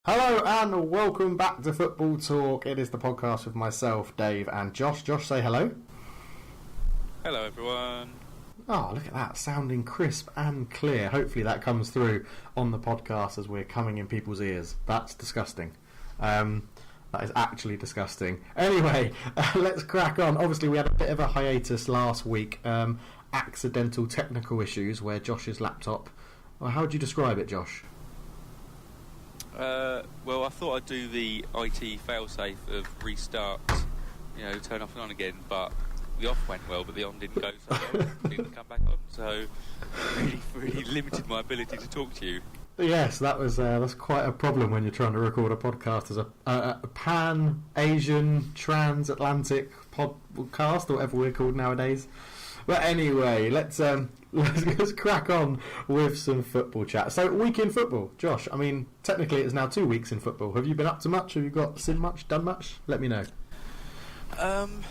Hello and welcome back to Football Talk. It is the podcast with myself, Dave, and Josh. Josh, say hello. Hello, everyone. Oh, look at that, sounding crisp and clear. Hopefully that comes through on the podcast as we're coming in people's ears. That's disgusting. That is actually disgusting. Anyway, let's crack on. Obviously, we had a bit of a hiatus last week. Accidental technical issues where Josh's laptop... Well, how would you describe it, Josh? Well, I thought I'd do the IT failsafe of restart, turn off and on again, but the off went well, but the on didn't go so well. It didn't come back on, so really limited my ability to talk to you. Yes, that's quite a problem when you're trying to record a podcast as a pan-Asian, transatlantic podcast, or whatever we're called nowadays. But anyway, let's crack on with some football chat. So, week in football, Josh. I mean, technically it's now 2 weeks in football. Have you been up to much? Have you seen much, done much? Let me know.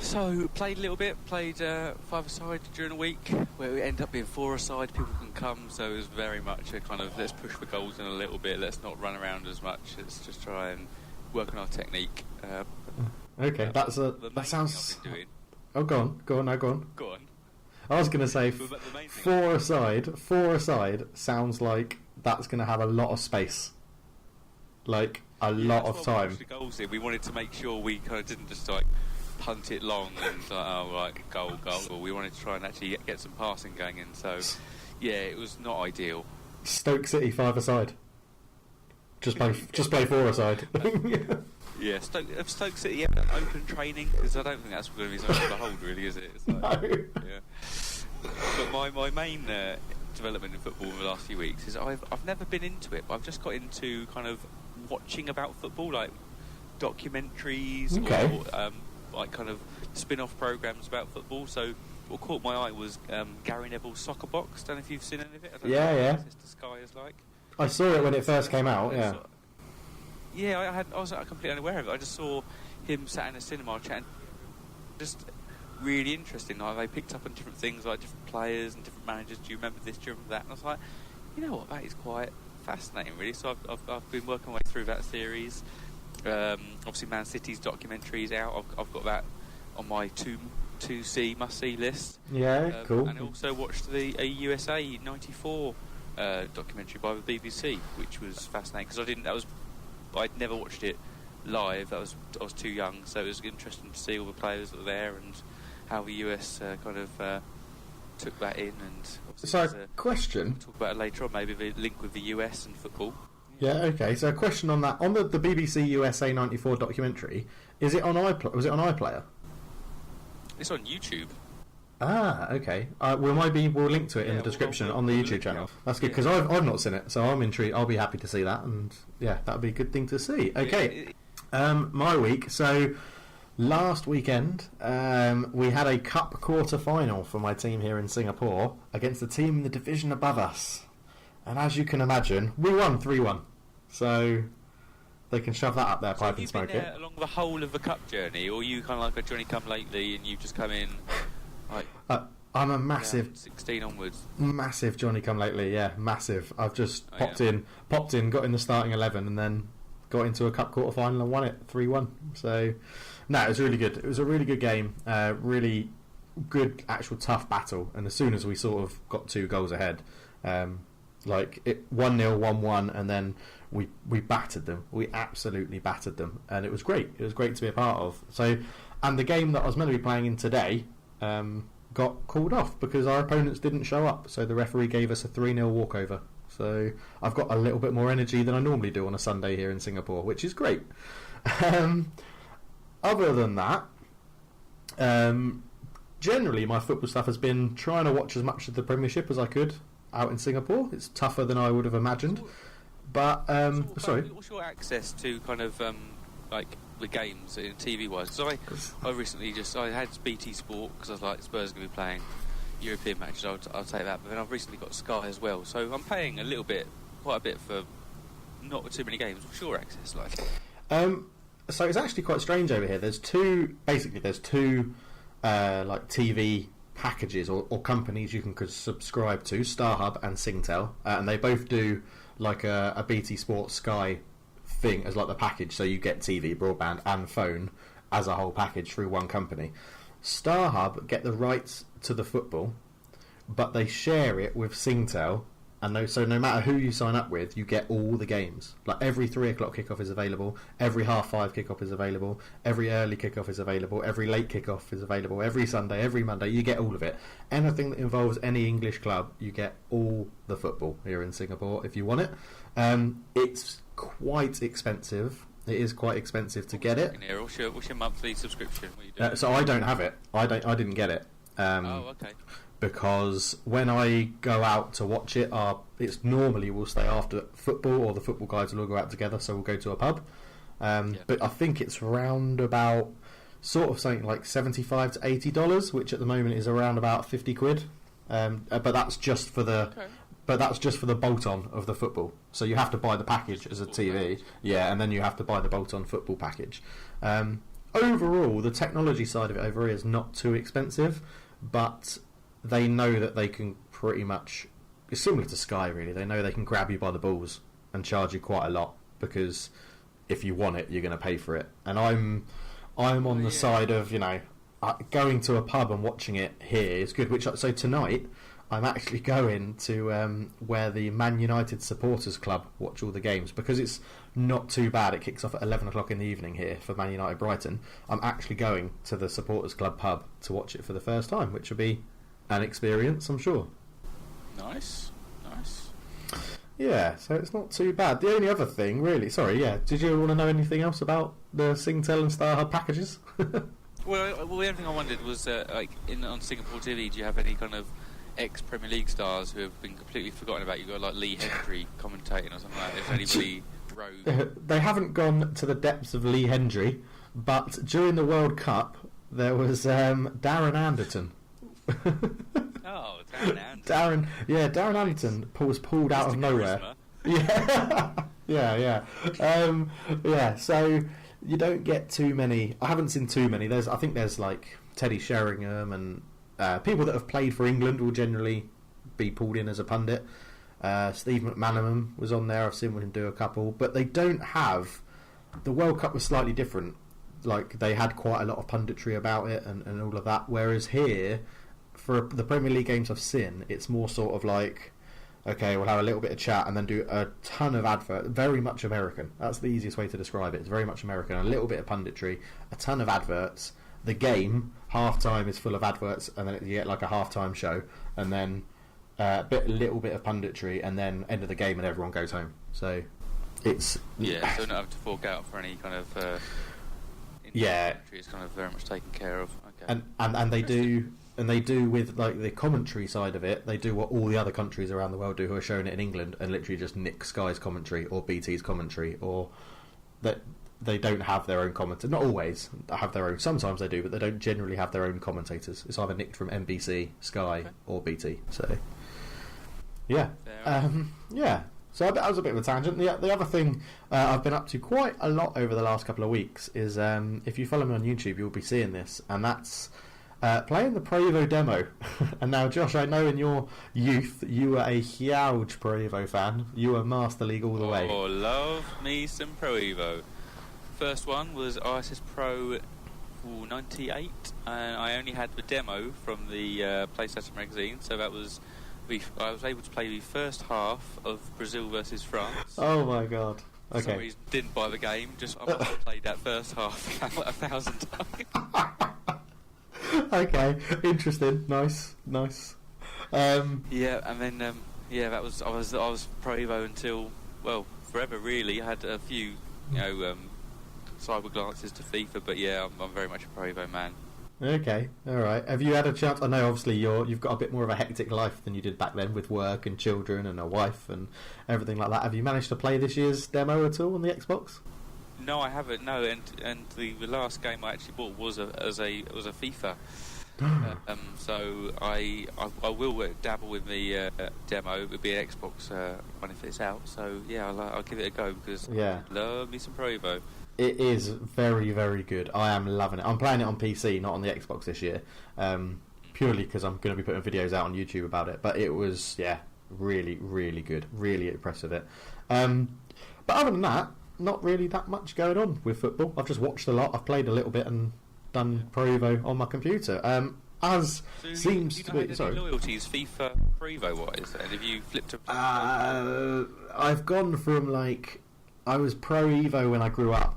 So played a little bit. Played five-a-side during a week, where we end up being four-a-side. People can come, so it was very much a kind of let's push for goals in a little bit. Let's not run around as much. Let's just try and work on our technique. Okay, that sounds. I've been doing. Oh, go on. Go on. I was going to say four aside sounds like that's going to have a lot of space, like a lot of time. We goals in. We wanted to make sure we kind of didn't just like punt it long and goal. We wanted to try and actually get some passing going in. So yeah, it was not ideal. Stoke City 5-a-side. Just play 4-a-side. Yeah, Stoke City haven't open training, because I don't think that's going to be something to behold, really, is it? It's like, no. Yeah. But my main development in football over the last few weeks is I've never been into it, but I've just got into kind of watching about football, like documentaries or like kind of spin-off programs about football. So what caught my eye was Gary Neville's Soccer Box. Don't know if you've seen any of it. I don't know what Sister Sky is like. I saw it when it first came out. Yeah. Yeah, I was completely unaware of it. I just saw him sat in a cinema chatting. Just really interesting. Like, they picked up on different things, like different players and different managers. Do you remember this? Do you remember that? And I was like, you know what? That is quite fascinating, really. So I've been working my way through that series. Obviously, Man City's documentary's out. I've got that on my 2C must-see list. Yeah, cool. And I also watched the USA '94 documentary by the BBC, which was fascinating because I'd never watched it live. I was too young, so it was interesting to see all the players that were there and how the US kind of took that in. And so, question. We'll talk about it later on, maybe the link with the US and football. Yeah, okay. So, a question on that: on the BBC USA '94 documentary, is it on was it on iPlayer? It's on YouTube. Ah, okay. We'll link to it in the description on the YouTube channel. That's good because I've not seen it, so I'm intrigued. I'll be happy to see that, and yeah, that'd be a good thing to see. Okay, my week. So last weekend, we had a cup quarter final for my team here in Singapore against the team in the division above us, and as you can imagine, we won 3-1. So they can shove that up their pipe and smoke it. Have you been along the whole of the cup journey, or are you kind of like a Johnny come lately and you've just come in? Like, I'm a massive 16 onwards. Massive Johnny come lately, yeah, massive. I've just popped in, got in the starting 11, and then got into a cup quarter final and won it 3-1. So, no, it was really good. It was a really good game, really good, actual tough battle. And as soon as we sort of got 2 goals ahead, like it 1-0, 1-1, and then we battered them. We absolutely battered them, and it was great. It was great to be a part of. So, and the game that I was meant to be playing in today. Got called off because our opponents didn't show up, so the referee gave us a 3-0 walkover. So I've got a little bit more energy than I normally do on a Sunday here in Singapore, which is great. Other than that, generally my football stuff has been trying to watch as much of the Premiership as I could out in Singapore. It's tougher than I would have imagined, but sorry. What's your access to kind of like the games in TV wise? So I recently I had BT Sport because I was like, Spurs are going to be playing European matches. I'll take that, but then I've recently got Sky as well, so I'm paying quite a bit for not too many games. What's your access like? So it's actually quite strange over here. There's two like TV packages or companies you can subscribe to, StarHub and Singtel, and they both do like a BT Sport Sky thing as like the package, so you get TV, broadband, and phone as a whole package through one company. StarHub get the rights to the football, but they share it with Singtel, and so no matter who you sign up with, you get all the games. Like every 3 o'clock kickoff is available, every 5:30 kickoff is available, every early kickoff is available, every late kickoff is available, every Sunday, every Monday, you get all of it. Anything that involves any English club, you get all the football here in Singapore if you want it. It's quite expensive. It is quite expensive to get it. What's your monthly subscription? What are you doing? So I don't have it. I didn't get it. Okay. Because when I go out to watch it, it's normally we'll stay after football, or the football guys will all go out together, so we'll go to a pub. But I think it's around about sort of something like $75 to $80, which at the moment is around about 50 quid. But that's just for the. Okay. But that's just for the bolt-on of the football. So you have to buy the package as a TV. Yeah, and then you have to buy the bolt-on football package. Overall, the technology side of it over here is not too expensive, but they know that they can pretty much... It's similar to Sky, really. They know they can grab you by the balls and charge you quite a lot, because if you want it, you're going to pay for it. And I'm on the side of, going to a pub and watching it here is good. So tonight... I'm actually going to where the Man United supporters club watch all the games, because it's not too bad. It kicks off at 11 o'clock in the evening here for Man United Brighton. I'm actually going to the supporters club pub to watch it for the first time, which will be an experience, I'm sure. Nice. Yeah, so it's not too bad. The only other thing, really... Sorry, yeah. Did you want to know anything else about the Singtel and StarHub packages? Well, the only thing I wondered was, on Singapore TV, do you have any kind of ex-Premier League stars who have been completely forgotten about? You've got like Lee Hendry commentating or something like that. Is anybody rogue? They haven't gone to the depths of Lee Hendry, but during the World Cup there was Darren Anderton. Oh, Darren Anderton. Darren Anderton was pulled out of nowhere. Yeah. So you don't get too many. I haven't seen too many. I think there's like Teddy Sheringham and people that have played for England will generally be pulled in as a pundit. Steve McManaman was on there. I've seen him do a couple, but they don't have. The World Cup was slightly different. Like they had quite a lot of punditry about it and all of that. Whereas here, for the Premier League games I've seen, it's more sort of like, okay, we'll have a little bit of chat and then do a ton of advert. Very much American. That's the easiest way to describe it. It's very much American. A little bit of punditry, a ton of adverts. The game, half-time is full of adverts, and then you get like a half-time show, and then a little bit of punditry, and then end of the game and everyone goes home. So it's... Yeah, so not have to fork out for any kind of... It's kind of very much taken care of. Okay. And they do... And they do with like the commentary side of it. They do what all the other countries around the world do who are showing it in England, and literally just nick Sky's commentary or BT's commentary, or that they don't have their own commentators. Not always have their own. Sometimes they do, but they don't generally have their own commentators. It's either nicked from NBC, Sky, or BT. So yeah, So that was a bit of a tangent. The other thing I've been up to quite a lot over the last couple of weeks is if you follow me on YouTube, you'll be seeing this, and that's. Playing the Pro Evo demo. And now, Josh, I know in your youth you were a huge Pro Evo fan. You were Master League all the way. Oh, love me some Pro Evo. First one was ISS Pro 98, and I only had the demo from the PlayStation magazine, so that was... I was able to play the first half of Brazil versus France. Oh my god. Okay. For some reason, didn't buy the game, I must have played that first half 1,000 times. Okay, interesting, nice. Yeah, and then that was I was Pro Evo until forever really. I had a few cyber glances to FIFA, but yeah, I'm very much a Pro Evo man. Okay, all right. Have you had a chance? I know obviously you've got a bit more of a hectic life than you did back then with work and children and a wife and everything like that. Have you managed to play this year's demo at all on the Xbox? No, I haven't. No, and the last game I actually bought was a FIFA. So I will dabble with the demo. It would be an Xbox one if it's out. So yeah, I'll give it a go because I love me some Pro Evo. It is very, very good. I am loving it. I'm playing it on PC, not on the Xbox this year, purely because I'm going to be putting videos out on YouTube about it. But it was really, really good. Really impressed with it. But other than that, not really that much going on with football. I've just watched a lot. I've played a little bit and done Pro Evo on my computer. As So seems you to not be. had Sorry. any loyalties FIFA Pro Evo wise, and have you flipped to? I've gone from like I was Pro Evo when I grew up,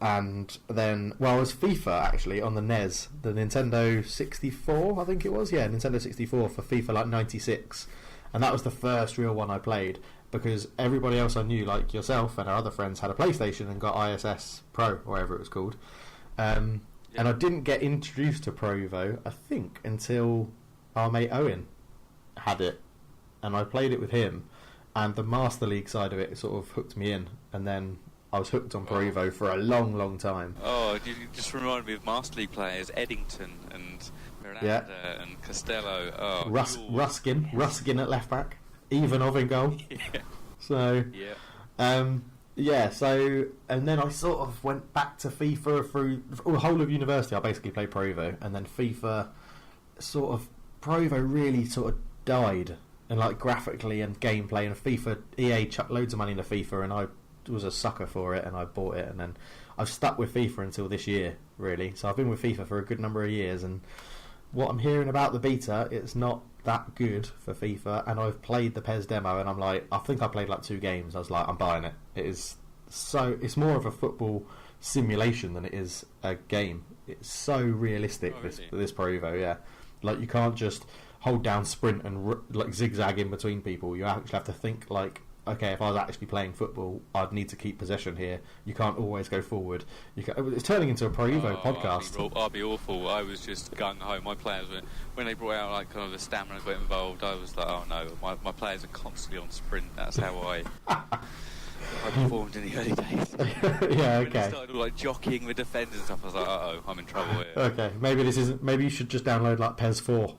and then I was FIFA actually on the NES, the Nintendo 64, I think it was. Yeah, Nintendo 64 for FIFA like 96, and that was the first real one I played because everybody else I knew, like yourself and our other friends, had a PlayStation and got ISS Pro, or whatever it was called. And I didn't get introduced to Pro Evo, I think, until our mate Owen had it, and I played it with him, and the Master League side of it sort of hooked me in, and then I was hooked on Pro Evo for a long, long time. Oh, you just reminded me of Master League players, Eddington and Miranda and Costello. Oh, Ruskin at left back, Ivanov in goal. Yeah. So, yeah. So, and then I sort of went back to FIFA through the whole of university. I basically played Pro Evo, and then FIFA Pro Evo really sort of died, and like graphically and gameplay, and FIFA, EA chucked loads of money into FIFA, and I was a sucker for it, and I bought it, and then I've stuck with FIFA until this year, really. So I've been with FIFA for a good number of years, and what I'm hearing about the beta, it's not that good for FIFA, and I've played the PES demo, and I'm like, I think I played like 2 games. I was like, I'm buying it. It's more of a football simulation than it is a game. It's so realistic. Oh, really? This Pro Evo, yeah. Like you can't just hold down sprint and like zigzag in between people. You actually have to think like, okay, if I was actually playing football, I'd need to keep possession here. You can't always go forward. It's turning into a Pro Evo podcast. I'd be awful. I was just gung-ho. My players, when they brought out like kind of the stamina got involved, I was like, oh no, my players are constantly on sprint. That's how I performed in the early days. Yeah, When okay. they started like jockeying the defenders and stuff, I was like, uh-oh, I'm in trouble here. Okay, maybe you should just download like PES 4.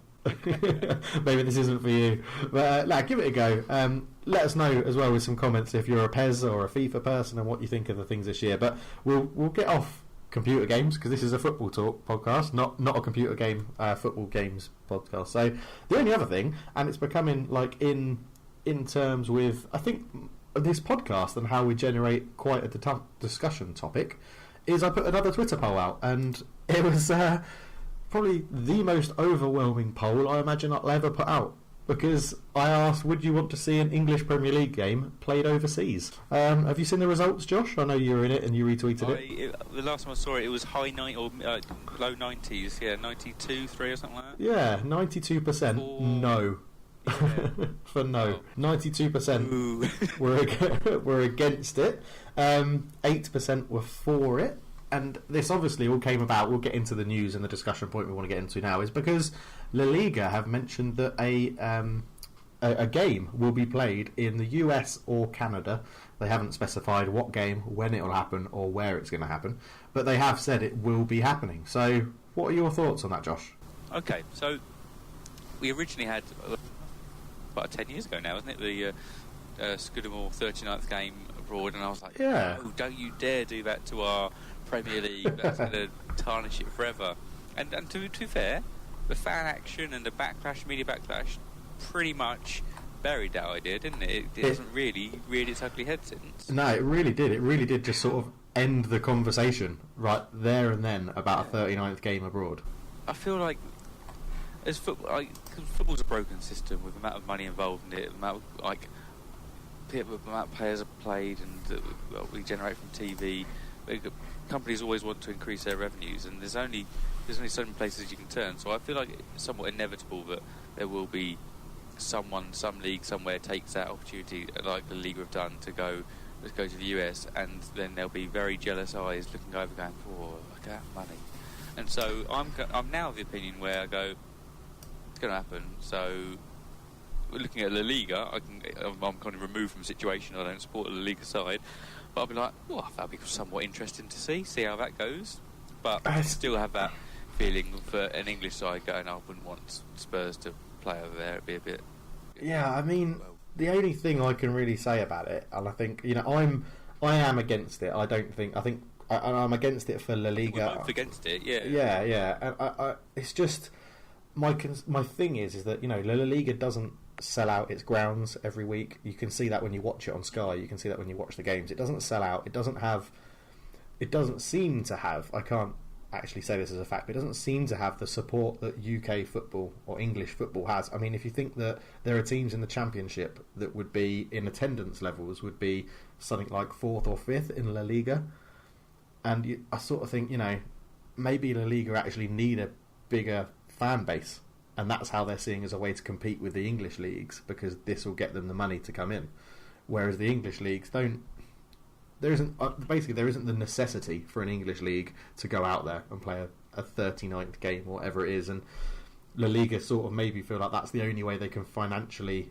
Maybe this isn't for you, but give it a go. Let us know as well with some comments if you're a PES or a FIFA person and what you think of the things this year. But we'll get off computer games because this is a football talk podcast, not a computer game football games podcast. So the only other thing, and it's becoming like in terms with I think this podcast and how we generate quite a discussion topic, is I put another Twitter poll out, and it was probably the most overwhelming poll I imagine I'll ever put out, because I asked, would you want to see an English Premier League game played overseas? Have you seen the results, Josh? I know you were in it and you retweeted it. The last time I saw it, it was high 90 or low 90s, yeah, 92, 3 or something like that. Yeah, 92% no. Yeah. For no. Oh. 92% were against it. 8% were for it. And this obviously all came about, we'll get into the news and the discussion point we want to get into now, is because La Liga have mentioned that a game will be played in the US or Canada. They haven't specified what game, when it will happen, or where it's going to happen, but they have said it will be happening. So what are your thoughts on that, Josh? Okay, so we originally had, about 10 years ago now, isn't it, the Scudamore 39th game abroad, and I was like, Yeah. no, don't you dare do that to our Premier League, that's going to tarnish it forever. And to be fair, the fan action and the backlash, media backlash, pretty much buried that idea, didn't it? It hasn't really reared its ugly head since. No, it really did. It really did just sort of end the conversation right there and then about a 39th game abroad. I feel like as football's a broken system with the amount of money involved in it, the amount of players have played, and what we generate from TV. Companies always want to increase their revenues, and there's only so many places you can turn. So I feel like it's somewhat inevitable that there will be some league somewhere takes that opportunity, like the league have done, let's go to the US, and then there'll be very jealous eyes looking over, going, "Oh, look at that money." And so I'm now of the opinion where I go, it's going to happen. So looking at La Liga, I'm kind of removed from the situation. I don't support the La Liga side. But I'll be like, oh, that'll be somewhat interesting to see how that goes. But I still have that feeling for an English side going, I wouldn't want Spurs to play over there. It'd be a bit... Yeah, I mean, the only thing I can really say about it, and I think, I am against it. I'm against it for La Liga. We're both against it, yeah. Yeah. And it's just, my thing is that, La Liga doesn't sell out its grounds every week. You can see that when you watch it on Sky. You can see that when you watch the games. It doesn't sell out. It doesn't seem to have. I can't actually say this as a fact, but it doesn't seem to have the support that UK football or English football has. I mean, if you think that there are teams in the Championship that would be in attendance levels would be something like 4th or 5th in La Liga, and I sort of think, maybe La Liga actually need a bigger fan base, and that's how they're seeing as a way to compete with the English leagues, because this will get them the money to come in, whereas the English leagues don't. There isn't the necessity for an English league to go out there and play a 39th game or whatever it is, and La Liga sort of maybe feel like that's the only way they can financially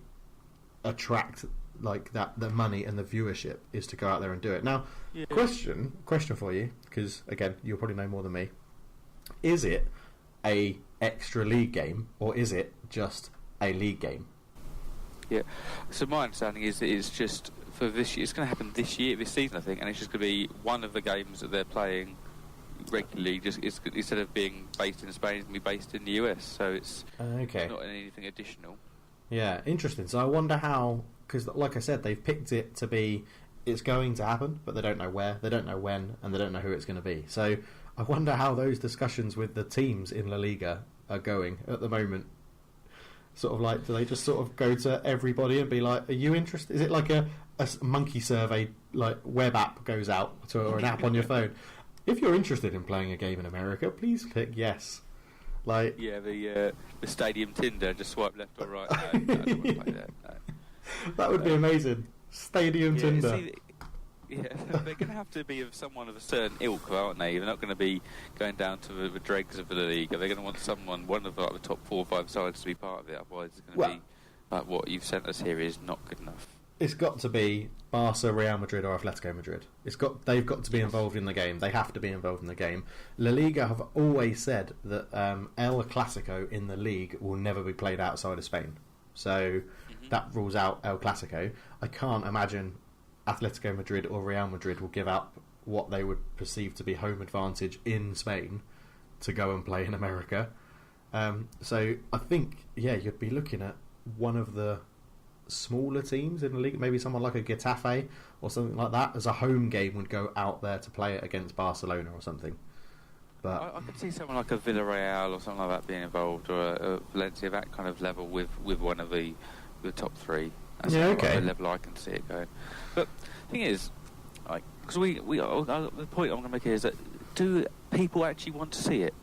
attract like that, the money and the viewership, is to go out there and do it. Now, question for you, because again, you'll probably know more than me. Is it a extra league game, or is it just a league game? Yeah. So my understanding is that it's just for this year. It's going to happen this season, I think, and it's just going to be one of the games that they're playing regularly. Instead of being based in Spain, it's going to be based in the US. So it's not anything additional. Yeah, interesting. So I wonder how, because like I said, they've picked it to be, it's going to happen, but they don't know where, they don't know when, and they don't know who it's going to be. So I wonder how those discussions with the teams in La Liga are going at the moment. Sort of like, do they just sort of go to everybody and be like, are you interested? Is it like a monkey survey, like web app goes out to, or an app on your phone? If you're interested in playing a game in America, please click yes. Like, yeah, the stadium Tinder, just swipe left or right. No, I don't want to play that. No. That would be amazing. Stadium Tinder. See, they're going to have to be of someone of a certain ilk, aren't they? They're not going to be going down to the dregs of the league. They're going to want one of the top 4 or 5 sides to be part of it. Otherwise, it's going to be like what you've sent us here is not good enough. It's got to be Barca, Real Madrid, or Atletico Madrid. They've got to be involved in the game. They have to be involved in the game. La Liga have always said that El Clasico in the league will never be played outside of Spain. So that rules out El Clasico. I can't imagine Atletico Madrid or Real Madrid will give up what they would perceive to be home advantage in Spain to go and play in America. So I think, you'd be looking at one of the smaller teams in the league, maybe someone like a Getafe or something like that, as a home game would go out there to play it against Barcelona or something. But I could see someone like a Villarreal or something like that being involved, or a Valencia, that kind of level with one of the top 3. That's the level I can see it going. But the thing is, like, because the point I'm going to make here is that, do people actually want to see it?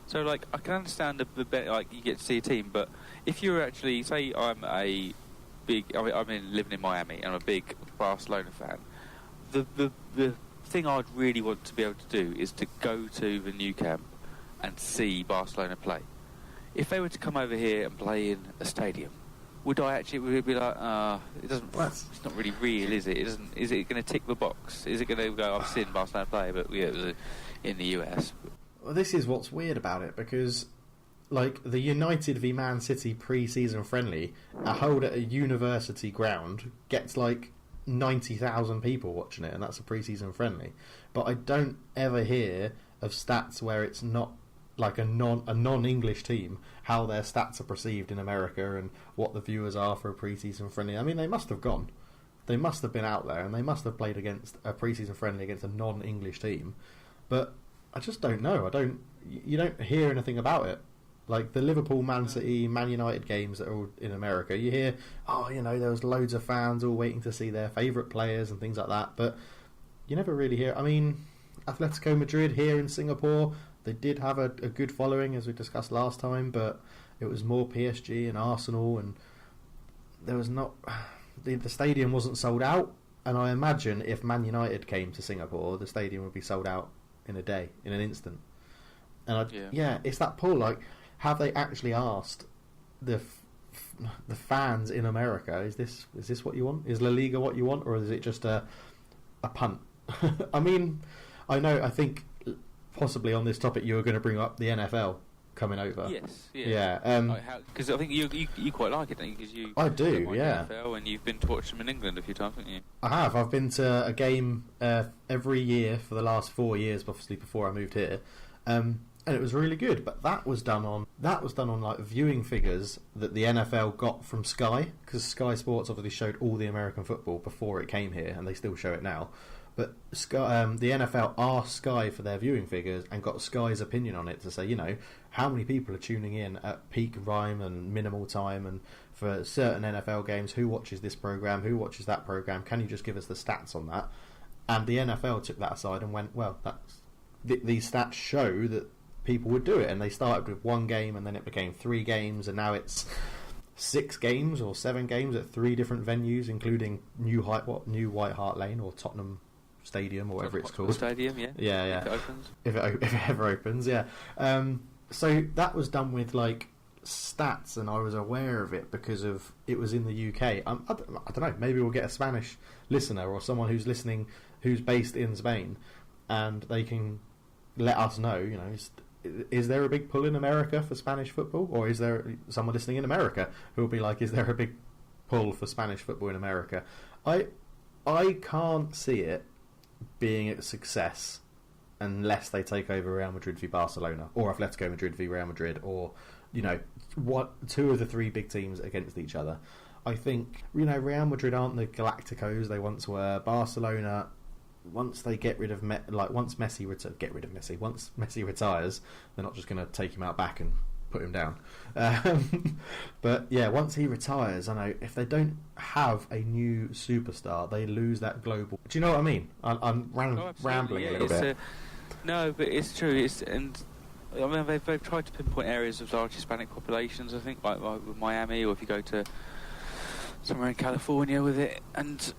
So, like, I can understand the bet, like, you get to see a team, but if you're actually, say, I'm living in Miami and I'm a big Barcelona fan, the thing I'd really want to be able to do is to go to the new camp and see Barcelona play. If they were to come over here and play in a stadium, would it be like, it doesn't, it's not really real, is it? Is it going to tick the box? Is it going to go, I've seen Barcelona play, but it was in the US? Well, this is what's weird about it, because like the United v Man City pre-season friendly, held at a university ground, gets like 90,000 people watching it, and that's a pre-season friendly. But I don't ever hear of stats where it's not like a non-English team, how their stats are perceived in America and what the viewers are for a pre-season friendly. I mean, they must have gone. They must have been out there, and they must have played against a pre-season friendly against a non-English team. But I just don't know. You don't hear anything about it. Like the Liverpool, Man City, Man United games that are all in America, you hear, there was loads of fans all waiting to see their favourite players and things like that. But you never really hear. I mean, Atletico Madrid here in Singapore, they did have a good following, as we discussed last time, but it was more PSG and Arsenal, and there was not... The stadium wasn't sold out, and I imagine if Man United came to Singapore, the stadium would be sold out in a day, in an instant. And it's that pull, like, have they actually asked the fans in America, is this what you want? Is La Liga what you want, or is it just a punt? I mean, I think possibly on this topic you were going to bring up the NFL coming over. Yes, because I think you quite like it, don't you? 'Cause I do, yeah. NFL, and you've been to watch them in England a few times, haven't you? I have. I've been to a game every year for the last 4 years, obviously before I moved here. and it was really good. But that was done on like viewing figures that the NFL got from Sky, because Sky Sports obviously showed all the American football before it came here, and they still show it now. But Sky, the NFL asked Sky for their viewing figures and got Sky's opinion on it to say, how many people are tuning in at peak time and minimal time, and for certain NFL games, who watches this program, who watches that program? Can you just give us the stats on that? And the NFL took that aside and went, well, these stats show that people would do it, and they started with 1 game, and then it became 3 games, and now it's 6 games or 7 games at 3 different venues, including New White Hart Lane or Tottenham Stadium or whatever it's called. Stadium, yeah. Yeah. If it opens. If it ever opens, yeah. So that was done with like stats, and I was aware of it because of it was in the UK. I don't know. Maybe we'll get a Spanish listener or someone who's listening who's based in Spain, and they can let us know. Is there a big pull in America for Spanish football, or is there someone listening in America who will be like, is there a big pull for Spanish football in America? I can't see it being a success unless they take over Real Madrid v Barcelona, or Atletico Madrid v Real Madrid, or 2 of the 3 big teams against each other. I think Real Madrid aren't the Galacticos they once were. Barcelona, once they get rid of once Messi retires, they're not just going to take him out back and put him down. But yeah, once he retires, I know if they don't have a new superstar, they lose that global. Do you know what I mean? I'm rambling a little bit. No, but it's true. They've tried to pinpoint areas of large Hispanic populations, I think, like with Miami, or if you go to somewhere in California with it, and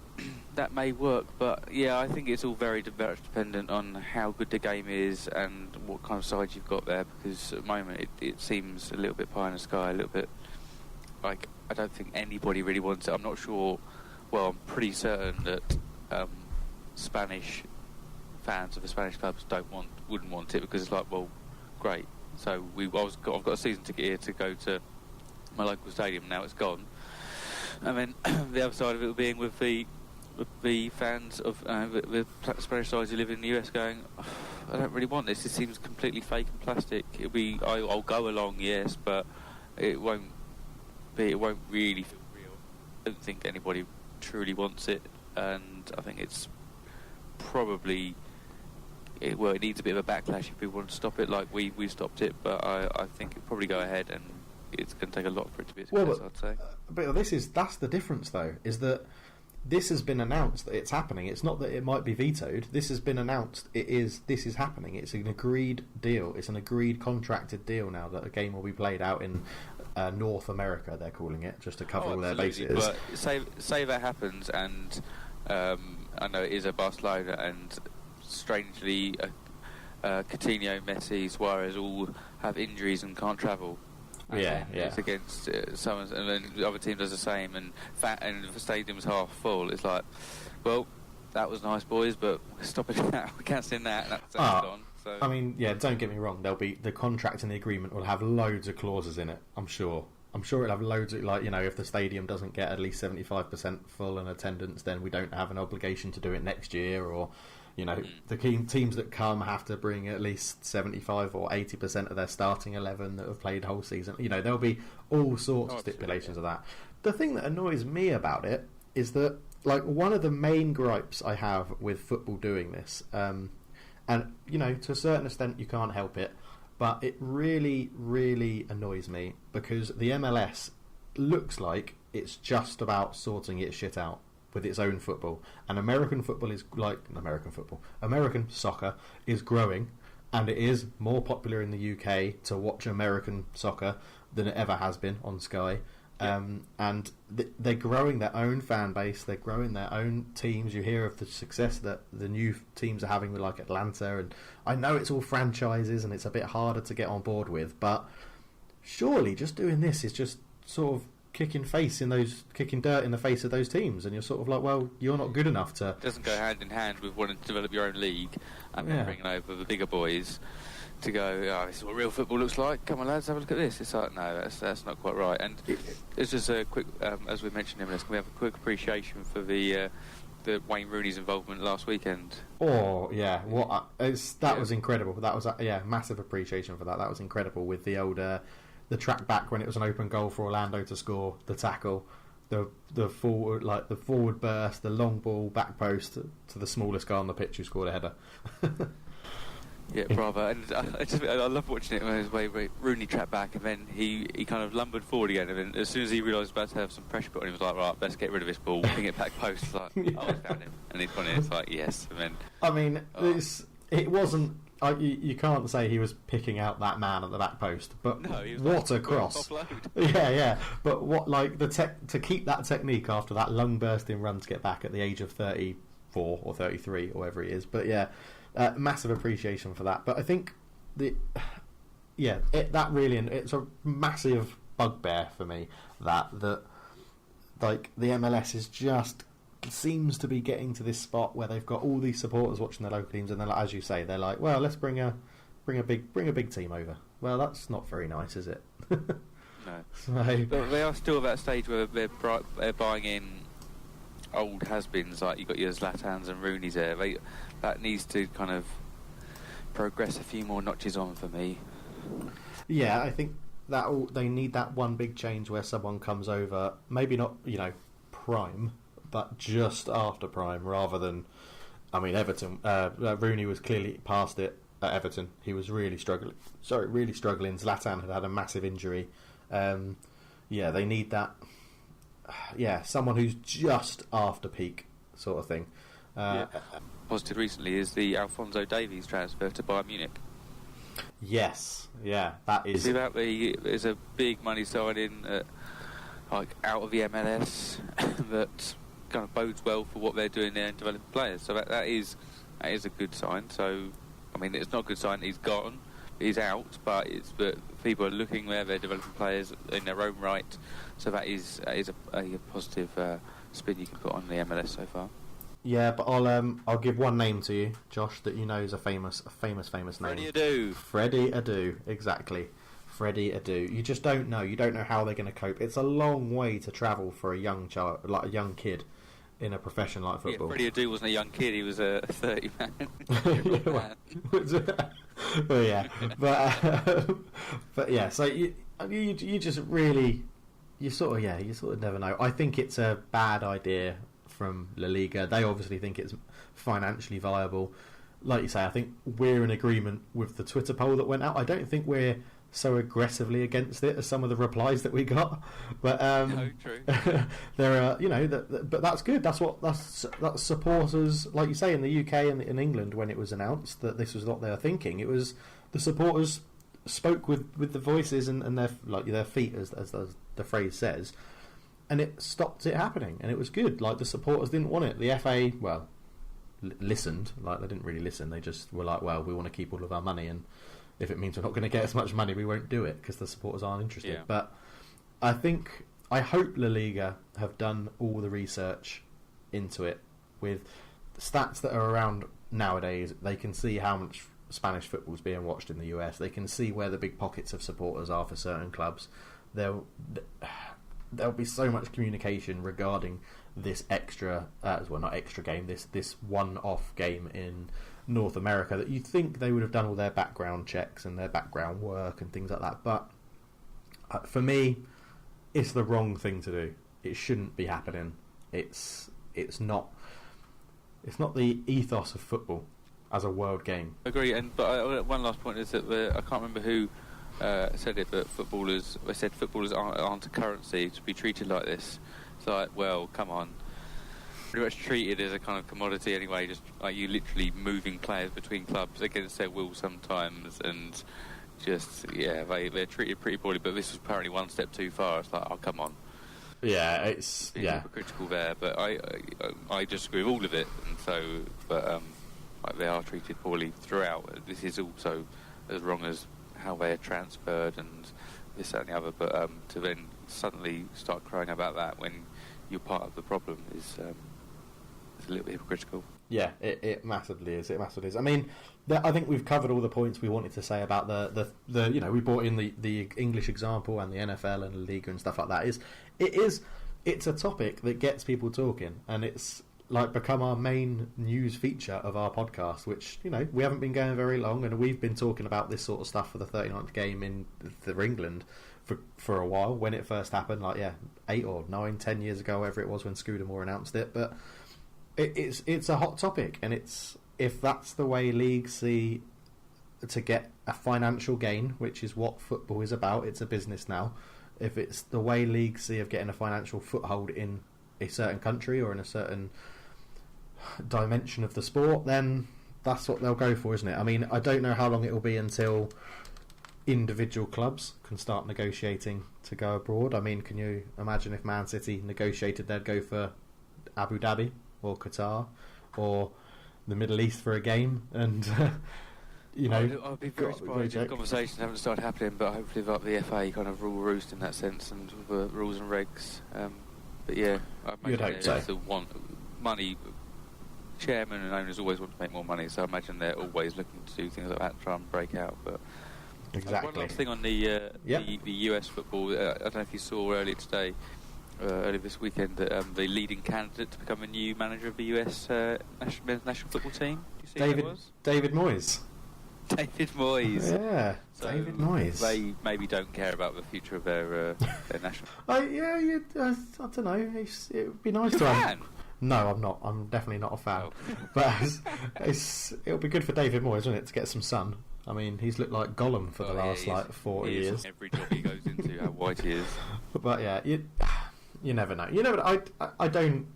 that may work. But yeah, I think it's all very dependent on how good the game is and what kind of side you've got there, because at the moment it seems a little bit pie in the sky, a little bit like I don't think anybody really wants it. I'm not sure. Well, I'm pretty certain that Spanish fans of the Spanish clubs wouldn't want it, because it's like, well, great. So I've got a season ticket here to go to my local stadium. Now it's gone, and then the other side of it being with the fans of the Spanish sides who live in the US going, I don't really want this. It seems completely fake and plastic. I'll go along, yes, but it won't really feel real. I don't think anybody truly wants it, and I think it's probably. It needs a bit of a backlash if people want to stop it, like we stopped it, but I think it'll probably go ahead, and it's going to take a lot for it to be a success, I'd say. But that's the difference, though, is that this has been announced that it's happening. It's not that it might be vetoed. This has been announced. This is happening. It's an agreed deal. It's an agreed contracted deal now that a game will be played out in North America, they're calling it, just to cover all their bases. But say that happens, and I know it is a Barcelona, and strangely, Coutinho, Messi, Suarez all have injuries and can't travel. Yeah. It's against someone, and then the other team does the same, and the stadium's half full. It's like, well, that was nice, boys, but we're stopping that. We're cancelling that. And that's gone. So. I mean, yeah, don't get me wrong. There'll be the contract and the agreement will have loads of clauses in it. I'm sure it'll have loads of, like, if the stadium doesn't get at least 75% full in attendance, then we don't have an obligation to do it next year, or. The teams that come have to bring at least 75 or 80% of their starting 11 that have played the whole season. There'll be all sorts of stipulations of that. The thing that annoys me about it is that, like, one of the main gripes I have with football doing this, and, to a certain extent you can't help it, but it really, really annoys me because the MLS looks like it's just about sorting its shit out with its own football, and American soccer is growing, and it is more popular in the UK to watch American soccer than it ever has been on Sky. And they're growing their own fan base, they're growing their own teams. You hear of the success that the new teams are having with, like, Atlanta, and I know it's all franchises and it's a bit harder to get on board with, but surely just doing this is just sort of kicking dirt in the face of those teams, and you're sort of like, well, you're not good enough to. It doesn't go hand in hand with wanting to develop your own league and then bringing over the bigger boys to go, this is what real football looks like. Come on, lads, have a look at this. It's like, no, that's not quite right. And it's just a quick, as we mentioned, can we have a quick appreciation for the the Wayne Rooney's involvement last weekend. Oh yeah, that was incredible. That was massive appreciation for that. That was incredible with the old the track back when it was an open goal for Orlando to score, the tackle, the forward burst, the long ball back post to the smallest guy on the pitch who scored a header. Yeah, bravo. And I love watching it when Rooney tracked back and then he kind of lumbered forward again, and then as soon as he realised he was about to have some pressure put on him, he was like, right, let's get rid of this ball, ping it back post. It's like, I found him. And he's gone in, it's like, yes. And then, I mean, it wasn't... you can't say he was picking out that man at the back post, but no, he was what a cross! Yeah. But what to keep that technique after that lung bursting run to get back at the age of 34 or 33 or whatever he is. But yeah, massive appreciation for that. But I think it's a massive bugbear for me that like the MLS is just seems to be getting to this spot where they've got all these supporters watching their local teams, and they're like, as you say, they're like, well, let's bring a big team over. Well, that's not very nice, is it? No. But they are still at that stage where they're buying in old has-beens, like you've got your Zlatans and Rooney's there. That needs to kind of progress a few more notches on for me. Yeah, I think they need that one big change where someone comes over, maybe not, prime, but just after prime, rather than, Everton. Rooney was clearly past it at Everton. He was really struggling. Zlatan had a massive injury. They need that. Someone who's just after peak sort of thing. Positive recently is the Alphonso Davies transfer to Bayern Munich. Yes, that is. See that there's a big money signing, out of the MLS that kind of bodes well for what they're doing there and developing players. So that is a good sign. So it's not a good sign he's gone, he's out, but people are looking where they're developing players in their own right. So that is a positive spin you can put on the MLS so far. Yeah, but I'll give one name to you, Josh, that you know is a famous name. Freddie Adu, exactly. Freddie Adu. You just don't know. You don't know how they're going to cope. It's a long way to travel for a young child, like a young kid, in a profession like football. Yeah, Freddie Adu wasn't a young kid. He was a 30 man. Well, yeah, but yeah. So you just really you sort of never know. I think it's a bad idea from La Liga. They obviously think it's financially viable. Like you say, I think we're in agreement with the Twitter poll that went out. I don't think we're so aggressively against it as some of the replies that we got, but no, true. There are, but that's good. That's supporters, like you say, in the UK and in England when it was announced that this was what they were thinking. It was the supporters spoke with the voices and their feet, as the phrase says, and it stopped it happening, and it was good. Like the supporters didn't want it. The FA, listened. Like they didn't really listen. They just were like, well, we want to keep all of our money, and if it means we're not going to get as much money, we won't do it because the supporters aren't interested. Yeah. But I hope La Liga have done all the research into it with stats that are around nowadays. They can see how much Spanish football is being watched in the US. They can see where the big pockets of supporters are for certain clubs. There'll be so much communication regarding this not extra game, this one-off game in North America, that you'd think they would have done all their background checks and their background work and things like that. But for me, it's the wrong thing to do. It shouldn't be happening. It's not the ethos of football as a world game. Agree. But one last point is that I can't remember who said it, but footballers aren't a currency to be treated like this. It's like, well, come on. Pretty much treated as a kind of commodity anyway, just like you literally moving players between clubs against their will sometimes, and they're treated pretty poorly. But this was apparently one step too far. It's like, oh, come on. Yeah, it's hypocritical there, but I disagree with all of it, and so they are treated poorly throughout. This is also as wrong as how they are transferred and this, that and the other, but to then suddenly start crying about that when you're part of the problem is a little bit hypocritical. Yeah, it massively is. I mean, I think we've covered all the points we wanted to say about the we brought in the English example and the NFL and the Liga and stuff like that. It's a topic that gets people talking, and it's like become our main news feature of our podcast, which, you know, we haven't been going very long, and we've been talking about this sort of stuff for the 39th game in the England for a while when it first happened, like 8 or 9, 10 years ago, whatever it was when Scudamore announced it. But it's a hot topic, and it's, if that's the way leagues see to get a financial gain, which is what football is about, it's a business now. If it's the way leagues see of getting a financial foothold in a certain country or in a certain dimension of the sport, then that's what they'll go for, isn't it? I mean, I don't know how long it will be until individual clubs can start negotiating to go abroad. I mean, can you imagine if Man City negotiated they'd go for Abu Dhabi or Qatar or the Middle East for a game? And you know, I'd be very surprised if conversations haven't started happening, but hopefully the FA kind of rule roost in that sense and the rules and regs. But yeah, I imagine they want money. Chairman and owners always want to make more money, so I imagine they're always looking to do things like that to try and break out. But exactly. One last thing on the US football. I don't know if you saw earlier this weekend, that the leading candidate to become a new manager of the US men's national football team. Did you see who that was? David Moyes. David Moyes. Yeah, so David Moyes. They maybe don't care about the future of their national. I don't know. It would be nice to have. No, I'm not. I'm definitely not a fan. Oh. But it'll be good for David Moyes, isn't it, to get some sun? I mean, he's looked like Gollum for the last 40 years. Every job he goes into, how white he is. But yeah, you never know. I don't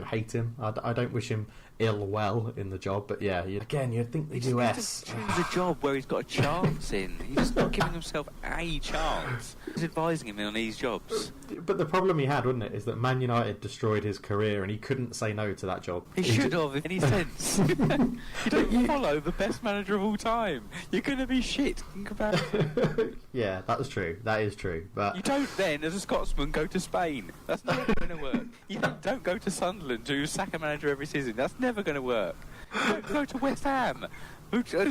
hate him. I don't wish him ill well in the job. But yeah, you'd think the US choose a job where he's got a chance in. He's not giving himself a chance. He's advising him on these jobs. But the problem he had, wasn't it, is that Man United destroyed his career and he couldn't say no to that job. He should have, in any sense. You don't follow the best manager of all time. You're going to be shit in comparison. Yeah, that's true. That is true. But you don't then, as a Scotsman, go to Spain. That's never going to work. You don't go to Sunderland to sack a manager every season. That's never going to work. You don't go to West Ham.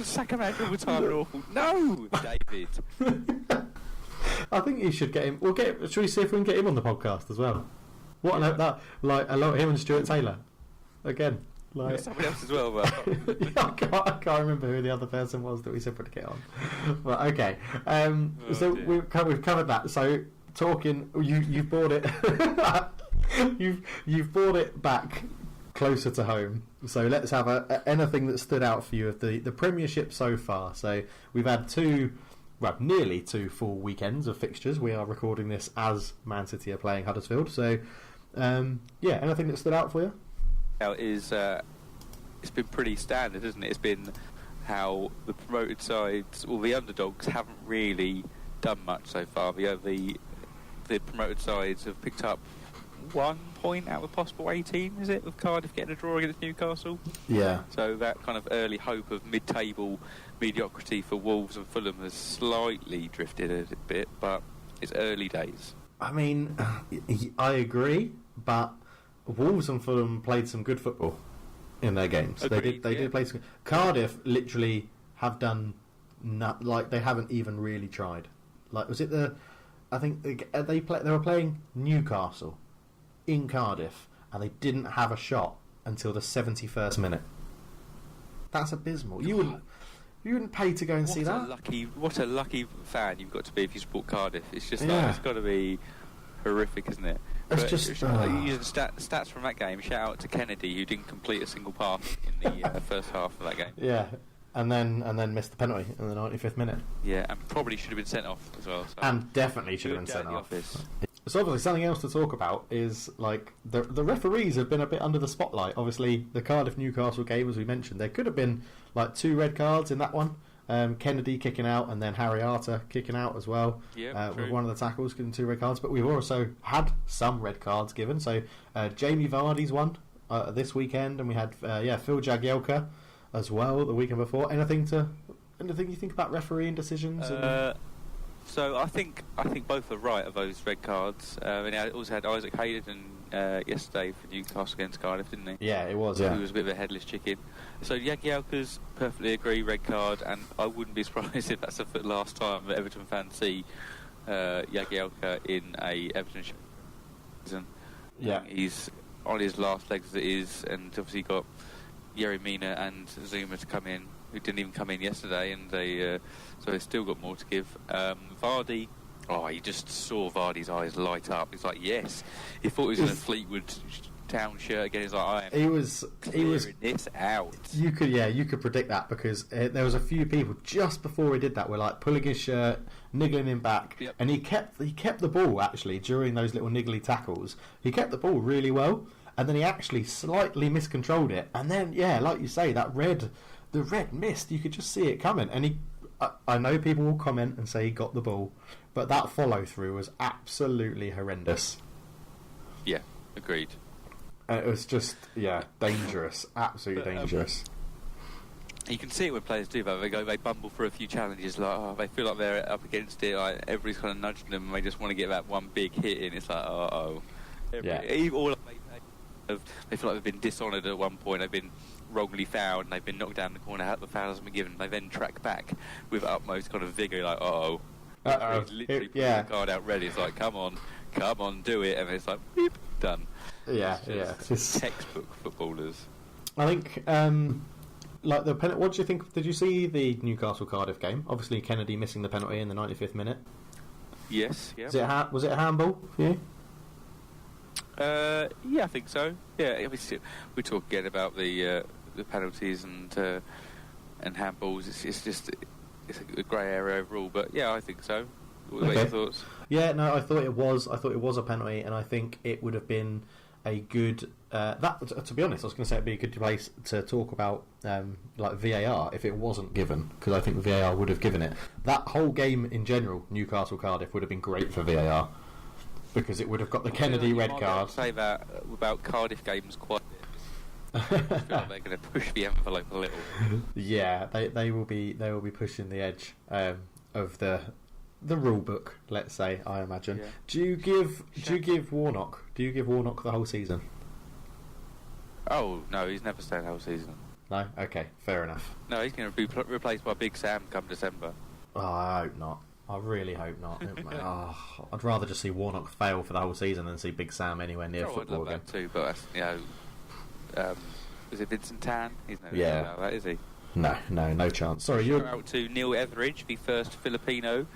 Sack a manager all the time and awful. No, David. I think you should get him. Should we see if we can get him on the podcast as well? What that? Like him and Stuart Taylor again. Like somebody else as well. But I can't remember who the other person was that we said would get on. But okay, so we've covered that. So talking, you've brought it. you've brought it back closer to home. So let's have anything that stood out for you of the Premiership so far. So we've had nearly 2 full weekends of fixtures. We are recording this as Man City are playing Huddersfield. So, anything that stood out for you? It's been pretty standard, isn't it? It's been how the promoted sides, or the underdogs, haven't really done much so far. The promoted sides have picked up 1 point out of a possible 18, is it, with Cardiff getting a draw against Newcastle? Yeah. So that kind of early hope of mid-table mediocrity for Wolves and Fulham has slightly drifted a bit, but it's early days. I mean, I agree, but Wolves and Fulham played some good football in their games. Agreed, they did play some. Cardiff literally have done they haven't even really tried. Like, was it I think they were playing Newcastle in Cardiff, and they didn't have a shot until the 71st minute. That's abysmal. You wouldn't pay to go and see that. What a lucky fan you've got to be if you support Cardiff. It's just it's got to be horrific, isn't it? It's just using stats from that game. Shout out to Kennedy, who didn't complete a single pass in the first half of that game. Yeah, and then missed the penalty in the 95th minute. Yeah, and probably should have been sent off as well. So. And definitely should have been sent off. So obviously something else to talk about is like the referees have been a bit under the spotlight. Obviously the Cardiff Newcastle game, as we mentioned, there could have been like 2 red cards in that one. Kennedy kicking out and then Harry Arter kicking out as well. With one of the tackles getting 2 red cards. But we've also had some red cards given. So Jamie Vardy's one this weekend, and we had Phil Jagielka as well the weekend before. Anything you think about refereeing decisions? So I think both are right of those red cards. And he also had Isaac Hayden yesterday for Newcastle against Cardiff, didn't he? Yeah, it was. Yeah, he was a bit of a headless chicken. So Jagielka's perfectly agree, red card, and I wouldn't be surprised if that's the last time that Everton fans see Jagielka in a Everton season. Yeah, he's on his last legs as it is, and obviously got Yerry Mina and Zuma to come in, who didn't even come in yesterday, and so they've still got more to give. Vardy, you just saw Vardy's eyes light up. He's like, yes. He thought he was in a Fleetwood Town shirt again. He's like, he was this out. You could predict that, because there was a few people just before he did that were like pulling his shirt, niggling him back, and he kept the ball actually during those little niggly tackles. He kept the ball really well, and then he actually slightly miscontrolled it, and then like you say, the red mist, you could just see it coming. And I know people will comment and say he got the ball, but that follow through was absolutely horrendous. Yeah, agreed. It was just, dangerous. Absolutely dangerous. You can see it when players do that. They bumble for a few challenges, like, they feel like they're up against it, like, everybody's kind of nudging them, and they just want to get that one big hit in. It's like, all they feel like they've been dishonoured at one point, they've been wrongly fouled, and they've been knocked down the corner, the foul hasn't been given. They then track back with utmost kind of vigour, like, literally putting the card out ready. It's like, come on, do it, and it's like, beep, done. It's textbook footballers. I think, like the penalty. What do you think? Did you see the Newcastle Cardiff game? Obviously, Kennedy missing the penalty in the 95th minute. Yes. Yeah. Was it a handball for you? Yeah, I think so. Yeah, we talk again about the penalties and handballs. It's a grey area overall, but yeah, I think so. What are your thoughts? Yeah, no, I thought it was a penalty, and I think it would have been a good. To be honest, I was going to say it'd be a good place to talk about like VAR if it wasn't given, because I think VAR would have given it. That whole game in general, Newcastle Cardiff, would have been great for VAR, because it would have got the Kennedy red card. Say that about Cardiff games quite. I feel like they're going to push the envelope a little. Yeah, they will be pushing the edge of the rule book, let's say. I imagine. Yeah. Do you give Warnock the whole season? Oh no, he's never stayed the whole season. No, okay, fair enough. No, he's going to be replaced by Big Sam come December. Oh, I hope not. I really hope not. I'd rather just see Warnock fail for the whole season than see Big Sam anywhere near football I'd love again. That too, but is it Vincent Tan? He's no that, is he? No chance. Sorry, shout out to Neil Etheridge, the first Filipino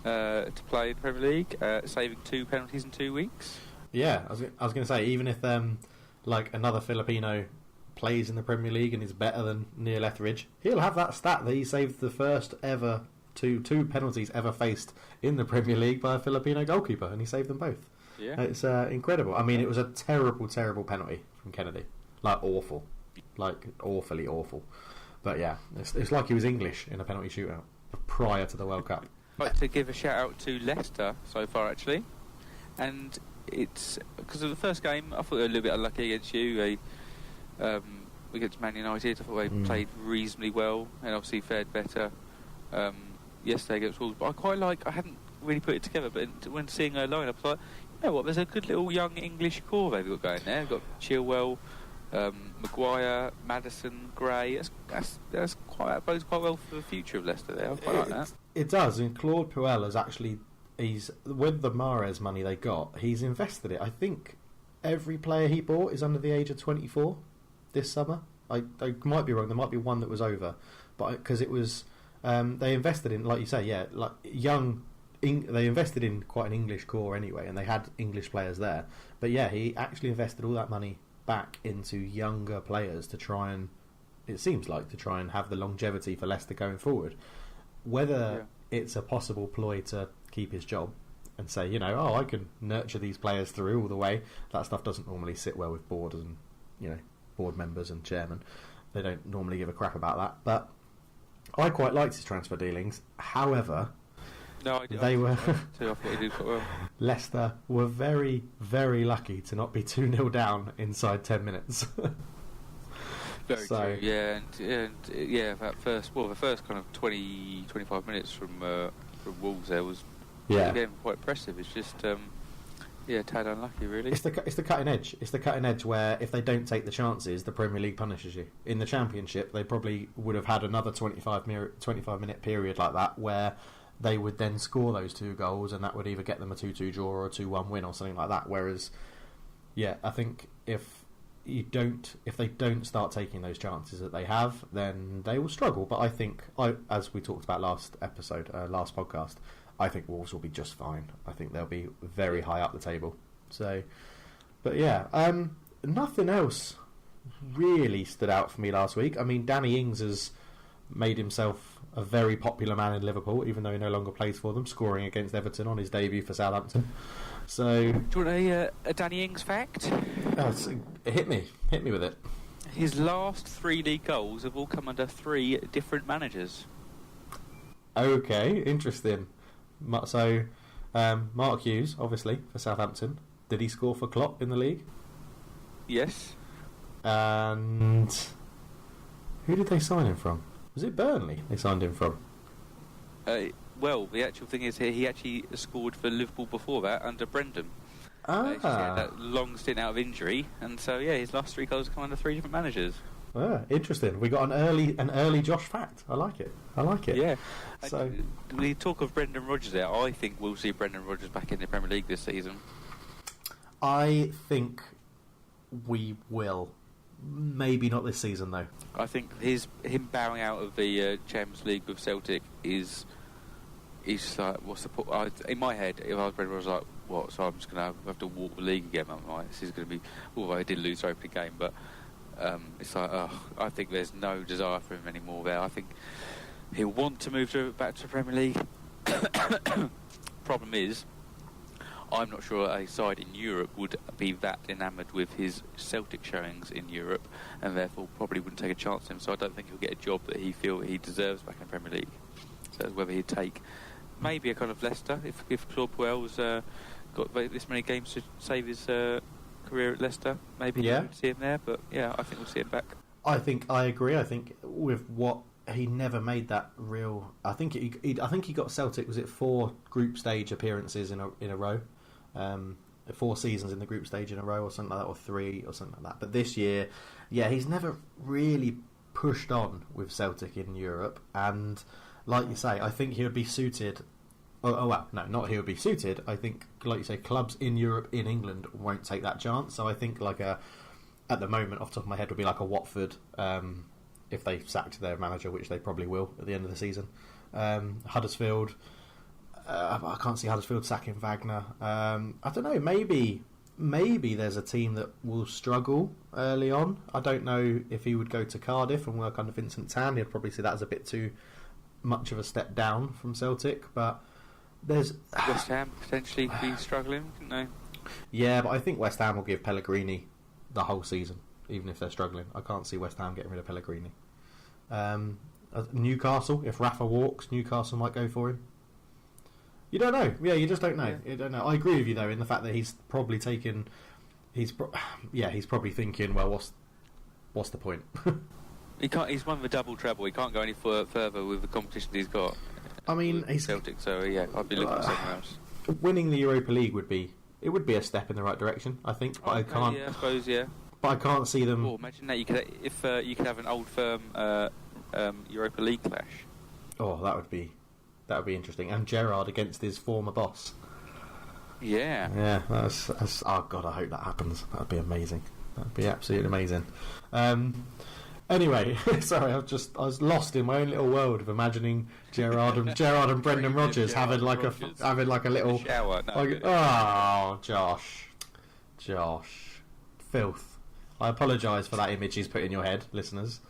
to play in the Premier League, saving 2 penalties in 2 weeks. Yeah, I was going to say, even if like another Filipino plays in the Premier League and is better than Neil Etheridge, he'll have that stat that he saved the first ever two penalties ever faced in the Premier League by a Filipino goalkeeper, and he saved them both. Yeah, it's incredible. I mean, it was a terrible penalty from Kennedy, like awful, like awfully awful. But yeah, it's like he was English in a penalty shootout prior to the World Cup. I'd like to give a shout out to Leicester so far, actually, and it's because of the first game. I thought they were a little bit unlucky against you. Against Man United, I thought they played reasonably well and obviously fared better yesterday against Wolves. But I hadn't really put it together, but when seeing her line, I was like, you know what, there's a good little young English core they've got going there. They've got Chilwell, Maguire, Maddison, Gray. That's bodes quite well for the future of Leicester there. I quite like that. It does, and Claude Puel has actually, with the Mahrez money they got, he's invested it. I think every player he bought is under the age of 24 this summer. I might be wrong. There might be one that was over, but because it was they invested in, like you say, like young. They invested in quite an English core anyway, and they had English players there. But yeah, he actually invested all that money back into younger players to try and have the longevity for Leicester going forward. Whether it's a possible ploy to keep his job and say, I can nurture these players through all the way. That stuff doesn't normally sit well with board and board members and chairman. They don't normally give a crap about that. But I quite liked his transfer dealings. However, no, I did. They were. I thought he did quite well. Leicester were very, very lucky to not be 2-0 down inside 10 minutes. Very true. Yeah, the first kind of 20-25 minutes from Wolves there was again quite impressive. It's just tad unlucky really. It's the cutting edge. It's the cutting edge where if they don't take the chances, the Premier League punishes you. In the Championship, they probably would have had another 25-minute period like that where they would then score those 2 goals, and that would either get them a 2-2 draw or a 2-1 win or something like that. Whereas, I think if they don't start taking those chances that they have, then they will struggle. But I think, as we talked about last podcast, I think Wolves will be just fine. I think they'll be very high up the table. So, but yeah, nothing else really stood out for me last week. I mean, Danny Ings has made himself a very popular man in Liverpool, even though he no longer plays for them, scoring against Everton on his debut for Southampton. So, do you want a Danny Ings fact? Hit me with it. His last 3 league goals have all come under 3 different managers. Okay, interesting. So, Mark Hughes, obviously, for Southampton. Did he score for Klopp in the league? Yes. And who did they sign him from? Was it Burnley they signed him from? Well, the actual thing is he actually scored for Liverpool before that under Brendan. He had that long stint out of injury, and so his last 3 goals come under 3 different managers. Interesting. We got an early Josh fact. I like it. Yeah. So we talk of Brendan Rodgers there. I think we'll see Brendan Rodgers back in the Premier League this season. I think we will. Maybe not this season though. I think him bowing out of the Champions League with Celtic is like, what's the point? In my head, if I was Brendan Rodgers, like, what? So I'm just going to have to walk the league again. I'm like, this is going to be. Although I did lose the opening game, but it's like, I think there's no desire for him anymore there. I think he'll want to move back to the Premier League. Problem is, I'm not sure a side in Europe would be that enamoured with his Celtic showings in Europe, and therefore probably wouldn't take a chance on him. So I don't think he'll get a job that he feels he deserves back in the Premier League. So whether he'd take maybe a kind of Leicester, if Claude Puel's got this many games to save his career at Leicester, maybe we'll see him there. But I think we'll see him back. I agree. I think with what he never made that real. I think he got Celtic. Was it 4 group stage appearances in a row? 4 seasons in the group stage in a row, or something like that, or 3, or something like that. But this year, he's never really pushed on with Celtic in Europe. And like you say, I think he would be suited. Not he would be suited. I think, like you say, clubs in Europe, in England, won't take that chance. So I think at the moment, off the top of my head, would be like a Watford, if they sacked their manager, which they probably will at the end of the season. Huddersfield. I can't see Huddersfield sacking Wagner. I don't know. Maybe there's a team that will struggle early on. I don't know if he would go to Cardiff and work under Vincent Tan. He'd probably see that as a bit too much of a step down from Celtic. But there's West Ham potentially be struggling, couldn't they? Yeah, but I think West Ham will give Pellegrini the whole season, even if they're struggling. I can't see West Ham getting rid of Pellegrini. Newcastle, if Rafa walks, Newcastle might go for him. You don't know. Yeah, you just don't know. You don't know. I agree with you though in the fact that he's probably taken. He's probably thinking, well, what's the point? He can't. He's won the double treble. He can't go any further with the competition he's got. I mean, he's Celtic. So I'd be looking for somewhere else. Winning the Europa League would be a step in the right direction, I think. But I can't. Yeah, I suppose. Yeah. But I can't see them. Oh, imagine that you could have an old firm Europa League clash. Oh, that would be interesting. And Gerrard against his former boss. Yeah. Yeah. That's oh god, I hope that happens. That'd be amazing. That'd be absolutely amazing. Anyway, sorry, I was lost in my own little world of imagining Gerrard and Brendan Rodgers having like a little shower. No, Josh, filth. I apologise for that image he's put in your head, listeners.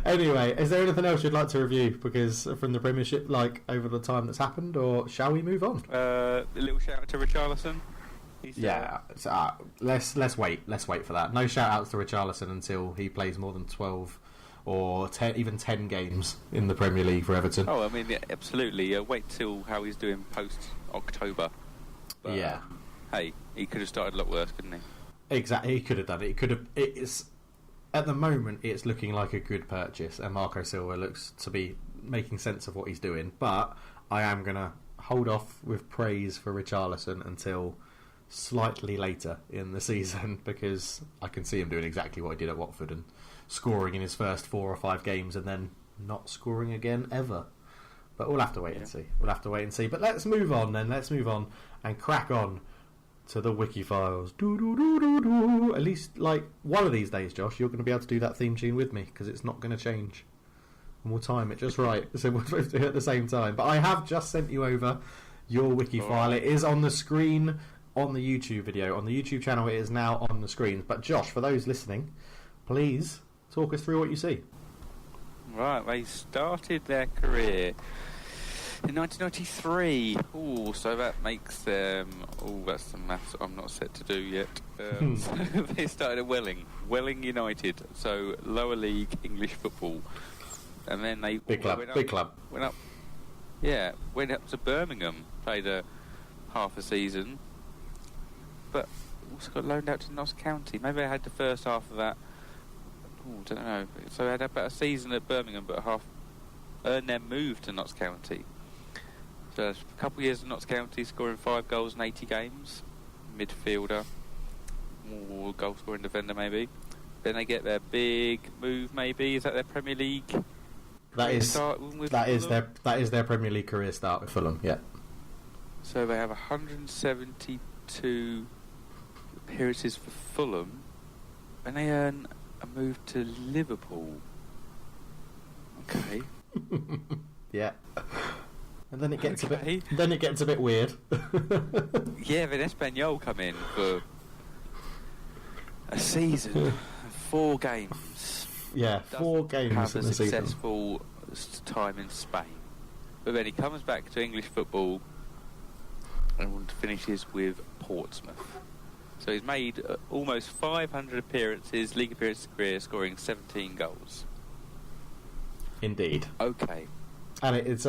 Anyway, is there anything else you'd like to review? Because from the Premiership, like over the time that's happened, or shall we move on? A little shout out to Richarlison. Let's wait for that. No shout outs to Richarlison until he plays more than 12 or 10, even 10 games in the Premier League for Everton. Oh, I mean, absolutely. Wait till how he's doing post October. Yeah. Hey, he could have started a lot worse, couldn't he? Exactly, he could have done it. It's at the moment it's looking like a good purchase, and Marco Silva looks to be making sense of what he's doing. But I am gonna hold off with praise for Richarlison until slightly later in the season, because I can see him doing exactly what he did at Watford and scoring in his first 4 or 5 games and then not scoring again ever. But we'll have to wait and see. But let's move on then. Let's move on and crack on to the wiki files. Do, do, do, do, do. At least, like, one of these days, Josh, you're going to be able to do that theme tune with me, because it's not going to change. And we'll time it just right, so we'll both do it at the same time. But I have just sent you over your wiki file. It is on the screen on the YouTube video. On the YouTube channel, it is now on the screen. But Josh, for those listening, please talk us through what you see. Right, they started their career in 1993. Oh, so that makes them... Oh, that's the maths I'm not set to do yet. So they started at Welling United, so lower league English football. And then they... Big club. Went up to Birmingham, played half a season, but also got loaned out to Notts County. Maybe they had the first half of that. Oh, don't know. So they had about a season at Birmingham, but earned their move to Notts County. So a couple of years at Notts County, scoring 5 goals in 80 games. Midfielder, more goal scoring defender maybe. Then they get their big move. Maybe is that their Premier League? That is their Premier League career start with Fulham. Yeah. So they have 172 appearances for Fulham, and they earn a move to Liverpool. Okay. Yeah. And then it gets a bit weird. Yeah, then Espanyol come in for a season, 4 games. Yeah, 4 games have in a the season. successful time in Spain, but then he comes back to English football and finishes with Portsmouth. So he's made almost 500 appearances, league appearances career, scoring 17 goals. Indeed. Okay. And it's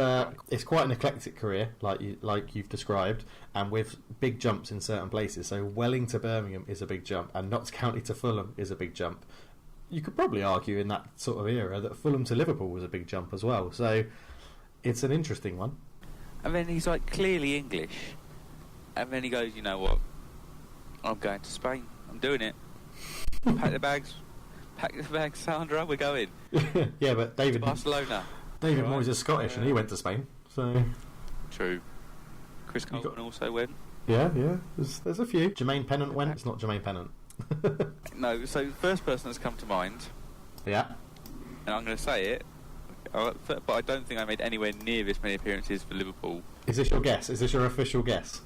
quite an eclectic career, like you've described, and with big jumps in certain places. So Welling to Birmingham is a big jump, and Notts County to Fulham is a big jump. You could probably argue in that sort of era that Fulham to Liverpool was a big jump as well. So it's an interesting one. And then he's like clearly English, and then he goes, you know what? I'm going to Spain. I'm doing it. Pack the bags, Sandra. We're going. Yeah, but David Barcelona. David Moyes is Scottish, and he went to Spain. So true. Chris Coleman also went. Yeah. There's a few. Jermaine Pennant went. It's not Jermaine Pennant. No. So first person that's come to mind. Yeah. And I'm going to say it, but I don't think I made anywhere near this many appearances for Liverpool. Is this your guess? Is this your official guess?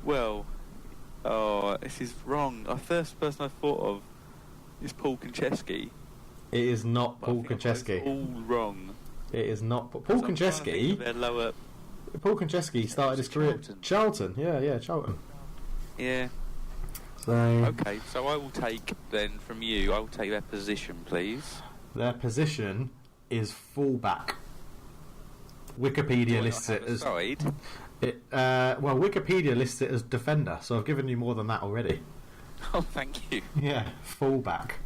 Well, this is wrong. The first person I thought of is Paul Konchesky. It is not Paul Konchesky. All wrong. It is not Paul Konchesky. Paul Konchesky started his career at Charlton. Yeah, Charlton. Yeah. So okay, so I will take then from you. I will take their position, please. Their position is fullback. Wikipedia lists it as side. Wikipedia lists it as defender. So I've given you more than that already. Oh, thank you. Yeah, fullback.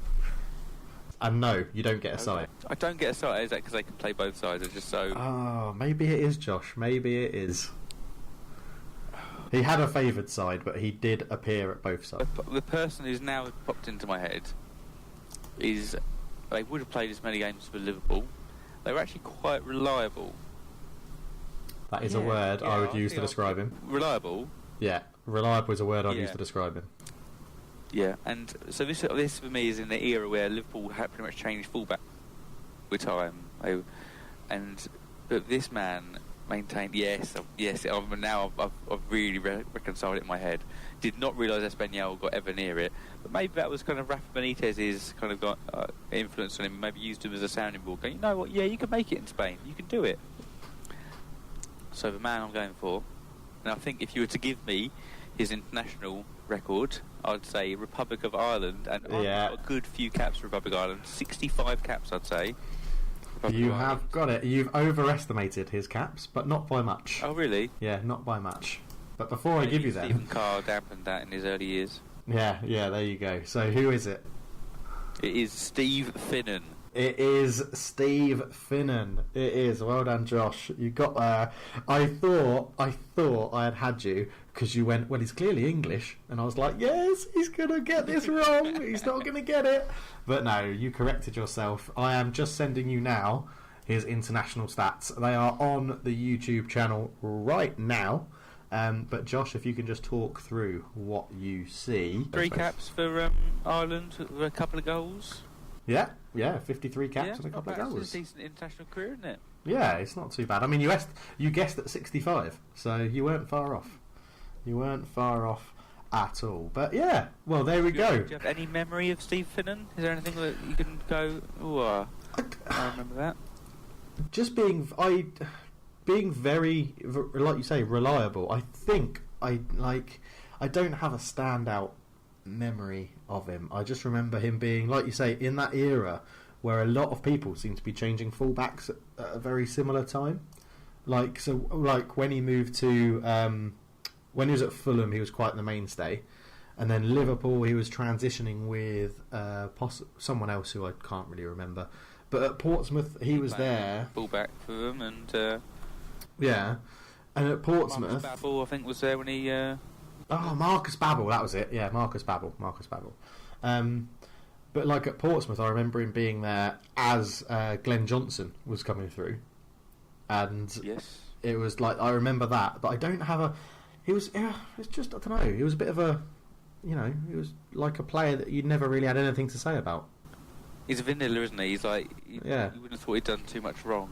And no, you don't get a side. I don't get a side. Is that because they can play both sides? Or just so? Oh, maybe it is, Josh. Maybe it is. He had a favoured side, but he did appear at both sides. The person who's now popped into my head is they would have played as many games for Liverpool. They were actually quite reliable. That is a word I would use to describe him. Reliable? Yeah, reliable is a word I'd use to describe him. Yeah, and so this for me is in the era where Liverpool had pretty much changed fullback with time. But this man maintained, yes. Now I've really reconciled it in my head. Did not realise Espanyol got ever near it, but maybe that was kind of Rafa Benitez's kind of got influence on him. Maybe used him as a sounding board. Going, you know what? Yeah, you can make it in Spain. You can do it. So the man I'm going for, and I think if you were to give me his international record, I'd say Republic of Ireland, and I've got a good few caps for Republic of Ireland, 65 caps I'd say. You have got it. You've overestimated his caps, but not by much. Oh really? Yeah, not by much. But before I give you them, Stephen Carr dampened that in his early years. Yeah, there you go. So who is it? It is Steve Finnan. It is Steve Finnan. It is. Well done, Josh. You got there. I thought I had you because you went, well, he's clearly English. And I was like, yes, he's going to get this wrong. He's not going to get it. But no, you corrected yourself. I am just sending you now his international stats. They are on the YouTube channel right now. But Josh, if you can just talk through what you see. 3 caps for Ireland with a couple of goals. Yeah, 53 caps and a couple of goals. It's a decent international career, isn't it? Yeah, it's not too bad. I mean, you guessed at 65, so you weren't far off. You weren't far off at all. But yeah, well, there we go. Do you have any memory of Steve Finnan? Is there anything that you can go, I remember that? Just being very, like you say, reliable. I think I don't have a standout memory of him. I just remember him being, like you say, in that era where a lot of people seem to be changing fullbacks at a very similar time. Like when he moved to when he was at Fulham, he was quite the mainstay, and then Liverpool, he was transitioning with someone else who I can't really remember. But at Portsmouth, he was there. Fullback for them, and yeah, and at Portsmouth, Marcus Babbel, I think, was there when he. Marcus Babbel, that was it. Yeah, Marcus Babbel. But like at Portsmouth, I remember him being there as Glenn Johnson was coming through, and yes, it was like I remember that. But I don't have a. He was. It's just I don't know. He was a bit of a. He was like a player that you never really had anything to say about. He's a vanilla, isn't he? He's like, you wouldn't have thought he'd done too much wrong,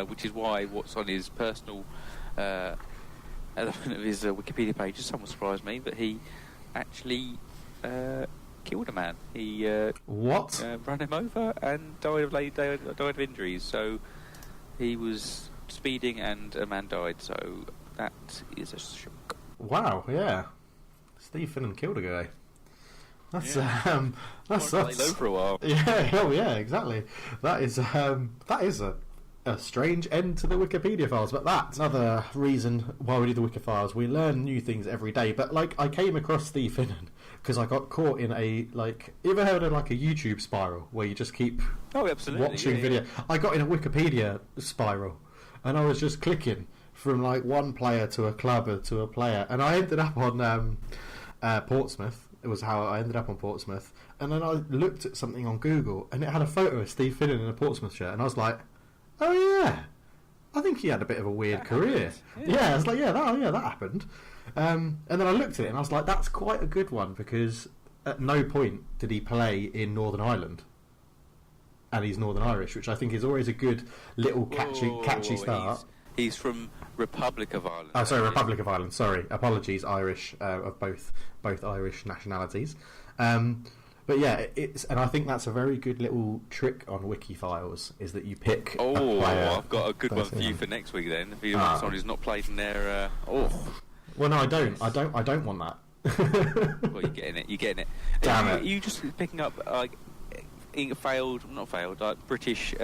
which is why what's on his personal element of his Wikipedia page has somewhat surprised me, but he actually killed a man. He ran him over and died of injuries. So he was speeding and a man died. So that is a shock. Wow, yeah. Steve Finnan killed a guy. That's lay low for a while. Yeah, exactly. That is a strange end to the Wikipedia files, but that's another reason why we do the Wiki files. We learn new things every day. But like, I came across Steve Finnan because I got caught in a you ever heard of like a YouTube spiral where you just keep watching video? I got in a Wikipedia spiral, and I was just clicking from like one player to a club or to a player, and I ended up on Portsmouth. It was how I ended up on Portsmouth. And then I looked at something on Google, and it had a photo of Steve Finnan in a Portsmouth shirt, and I was like, oh yeah, I think he had a bit of a weird career. Yeah, I was like, that happened. And then I looked at it, and I was like, that's quite a good one, because at no point did he play in Northern Ireland. And he's Northern Irish, which I think is always a good little catchy start. He's from Republic of Ireland. Oh, sorry, Republic of Ireland. Sorry, apologies, Irish of both Irish nationalities. But yeah, and I think that's a very good little trick on Wiki files is that you pick. Oh, a player. I've got a good one for you for next week then. If you want someone who's not played in their. Well, no, I don't. I don't want that. Well, you're getting it. Damn it! You just picking up like British.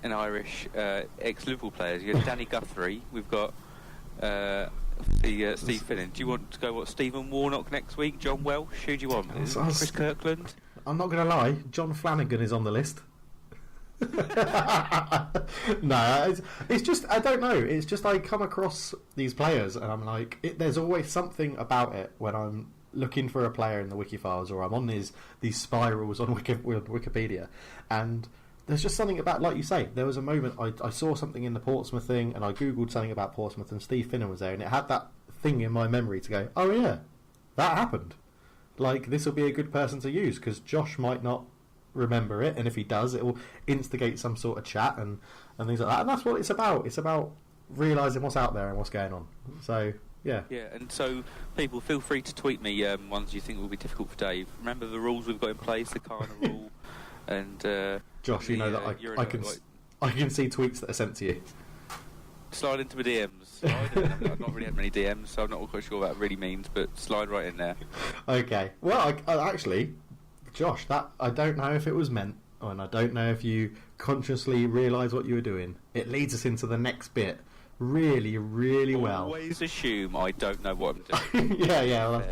And Irish ex-Liverpool players. You got Danny Guthrie. We've got Steve Finnan. Do you want to go Stephen Warnock next week? John Welsh? Who do you want? Chris Kirkland? I'm not going to lie. John Flanagan is on the list. No, it's just I don't know. It's just I come across these players and I'm like, there's always something about it when I'm looking for a player in the wiki files or I'm on these spirals on Wikipedia, and there's just something about, like you say, there was a moment I saw something in the Portsmouth thing and I googled something about Portsmouth and Steve Finnan was there and it had that thing in my memory to go, oh yeah, that happened. Like, this will be a good person to use because Josh might not remember it, and if he does, it will instigate some sort of chat and things like that. And that's what it's about. It's about realising what's out there and what's going on. So, yeah. Yeah, and so people feel free to tweet me ones you think will be difficult for Dave. Remember the rules we've got in place, the Kana rule, and... Josh, you know that I can see tweets that are sent to you. Slide into my DMs. I've not really had many DMs, so I'm not quite sure what that really means, but slide right in there. Okay. Well, I actually, Josh, that I don't know if it was meant, and I don't know if you consciously realised what you were doing. It leads us into the next bit really, really well. Always assume I don't know what I'm doing. Yeah.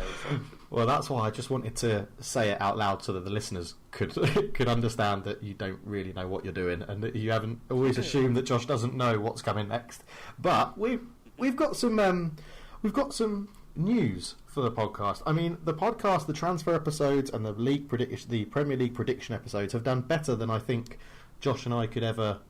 Well, that's why I just wanted to say it out loud so that the listeners could understand that you don't really know what you're doing and that you haven't always assumed that Josh doesn't know what's coming next. But we've got some news for the podcast. I mean, the podcast, the transfer episodes, and the Premier League prediction episodes have done better than I think Josh and I could ever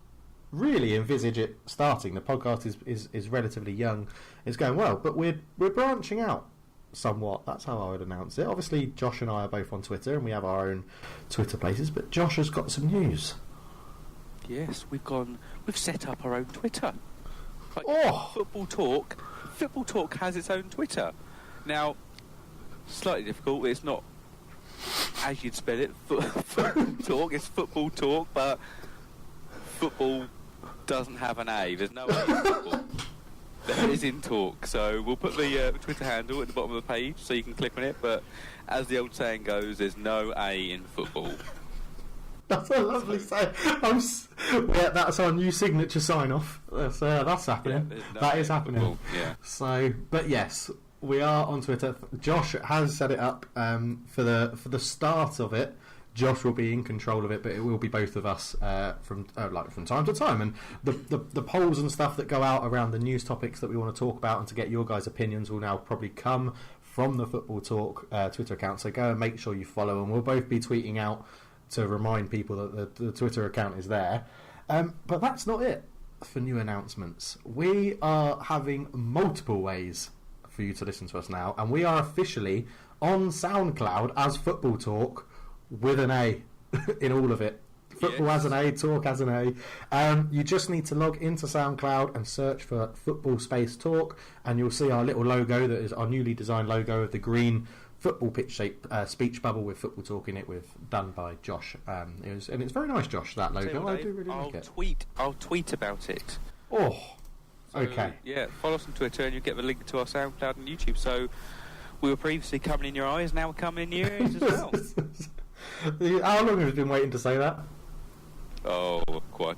really envisage it starting. The podcast is relatively young. It's going well, but we're branching out somewhat. That's how I would announce it. Obviously, Josh and I are both on Twitter, and we have our own Twitter places. But Josh has got some news. Yes, we've set up our own Twitter. Like Football Talk. Football Talk has its own Twitter. Now, slightly difficult. It's not as you'd spell it. Football Talk. It's Football Talk, but football doesn't have an A. There's no A in football. There is in talk. So we'll put the Twitter handle at the bottom of the page so you can click on it. But as the old saying goes, there's no A in football. That's a lovely say. Yeah, that's our new signature sign-off. That's happening. Yeah, that is happening. Football. Yeah. So, but yes, we are on Twitter. Josh has set it up for the start of it. Josh will be in control of it, but it will be both of us from time to time. And the polls and stuff that go out around the news topics that we want to talk about and to get your guys' opinions will now probably come from the Football Talk Twitter account. So go and make sure you follow, and we'll both be tweeting out to remind people that the Twitter account is there. But that's not it for new announcements. We are having multiple ways for you to listen to us now, and we are officially on SoundCloud as Football Talk with an A in all of it. Football has an A, Talk has an A. You just need to log into SoundCloud and search for Football Space Talk, and you'll see our little logo that is our newly designed logo of the green football pitch shape speech bubble with Football Talk in it, done by Josh. And it's very nice, Josh, that logo. I do really like it. I'll tweet about it. Oh, okay. Yeah, follow us on Twitter and you'll get the link to our SoundCloud and YouTube. So we were previously coming in your eyes, now we're coming in your ears as well. How long have you been waiting to say that? Oh, quite.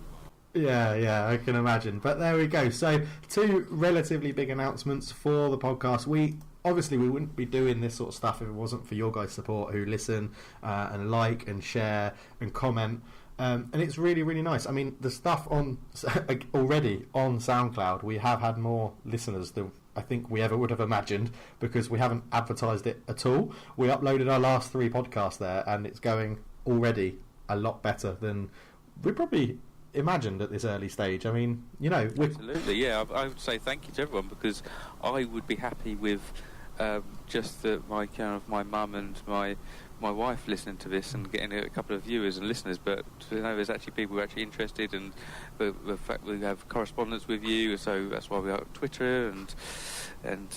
Yeah, I can imagine. But there we go. So, two relatively big announcements for the podcast. We wouldn't be doing this sort of stuff if it wasn't for your guys' support who listen and like and share and comment. And it's really, really nice. I mean, the stuff already on SoundCloud, we have had more listeners than I think we ever would have imagined, because we haven't advertised it at all. We uploaded our last 3 podcasts there, and it's going already a lot better than we probably imagined at this early stage. I mean, absolutely, yeah. I would say thank you to everyone, because I would be happy with just my mum and my wife listening to this and getting a couple of viewers and listeners, but to know there's actually people who are actually interested, and the fact we have correspondence with you, so that's why we are on Twitter and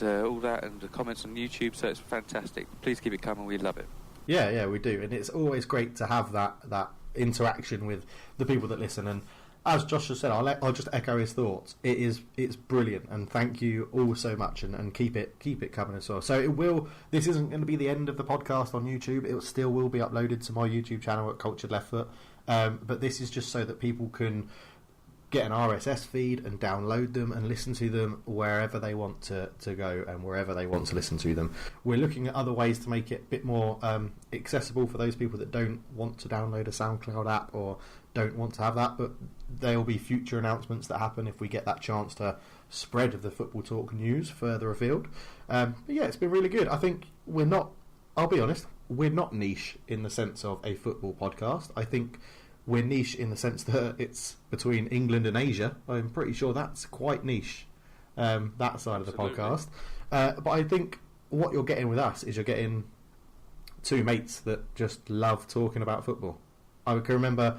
all that, and the comments on YouTube, so it's fantastic. Please keep it coming, we love it. Yeah, we do, and it's always great to have that interaction with the people that listen. And as Josh has said, I'll just echo his thoughts. It's brilliant, and thank you all so much, and keep it coming as well. So this isn't going to be the end of the podcast on YouTube. It still will be uploaded to my YouTube channel at Cultured Left Foot. But this is just so that people can get an RSS feed and download them and listen to them wherever they want to go and wherever they want to listen to them. We're looking at other ways to make it a bit more accessible for those people that don't want to download a SoundCloud app or don't want to have that, but there will be future announcements that happen if we get that chance to spread the Football Talk news further afield. But yeah, it's been really good. I think I'll be honest, we're not niche in the sense of a football podcast. I think we're niche in the sense that it's between England and Asia. I'm pretty sure that's quite niche, that side of the podcast. But I think what you're getting with us is you're getting two mates that just love talking about football. I can remember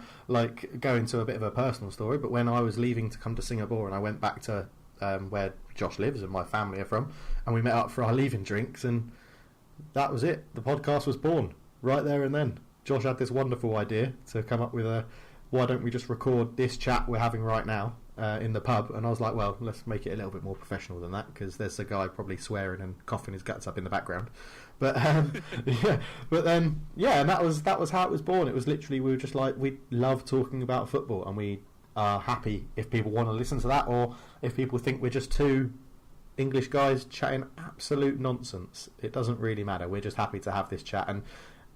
going to a bit of a personal story, but when I was leaving to come to Singapore and I went back to where Josh lives and my family are from, and we met up for our leaving drinks, and that was it. The podcast was born right there and then. Josh had this wonderful idea to come up with why don't we just record this chat we're having right now in the pub? And I was like, well, let's make it a little bit more professional than that, because there's a guy probably swearing and coughing his guts up in the background. But and that was how it was born. It was literally, we were just like, we love talking about football, and we are happy if people want to listen to that, or if people think we're just two English guys chatting absolute nonsense. It doesn't really matter. We're just happy to have this chat, and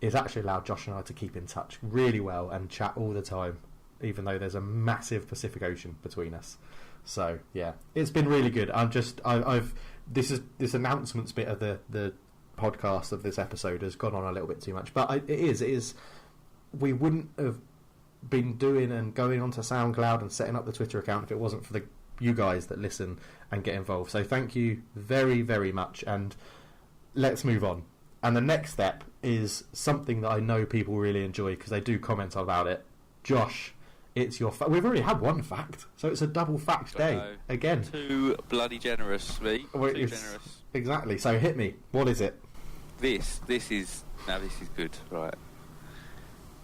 it's actually allowed Josh and I to keep in touch really well and chat all the time, even though there's a massive Pacific Ocean between us. So yeah, it's been really good. This announcements bit of the podcast of this episode has gone on a little bit too much, but it is we wouldn't have been doing and going onto SoundCloud and setting up the Twitter account if it wasn't for you guys that listen and get involved. So thank you very, very much, and let's move on. And the next step is something that I know people really enjoy because they do comment about it. Josh, it's your we've already had one fact, so it's a double fact day again. Too bloody generous, me. Too generous. Exactly. So hit me. What is it? This is good, right?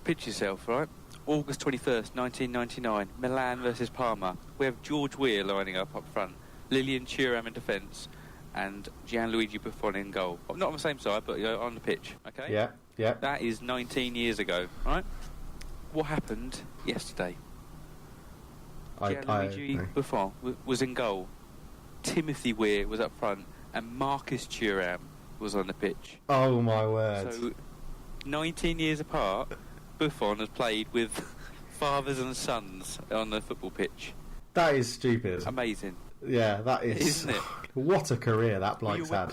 Picture yourself, right? August 21st, 1999, Milan versus Parma. We have George Weah lining up front, Lilian Thuram in defence, and Gianluigi Buffon in goal. Not on the same side, but on the pitch. Okay. Yeah. That is 19 years ago, right? What happened yesterday? Gianluigi Buffon was in goal. Timothy Weah was up front, and Marcus Thuram was on the pitch. Oh my word! So, 19 years apart, Buffon has played with fathers and sons on the football pitch. That is stupid. Amazing. Yeah, that is. Isn't it? What a career that bloke's had.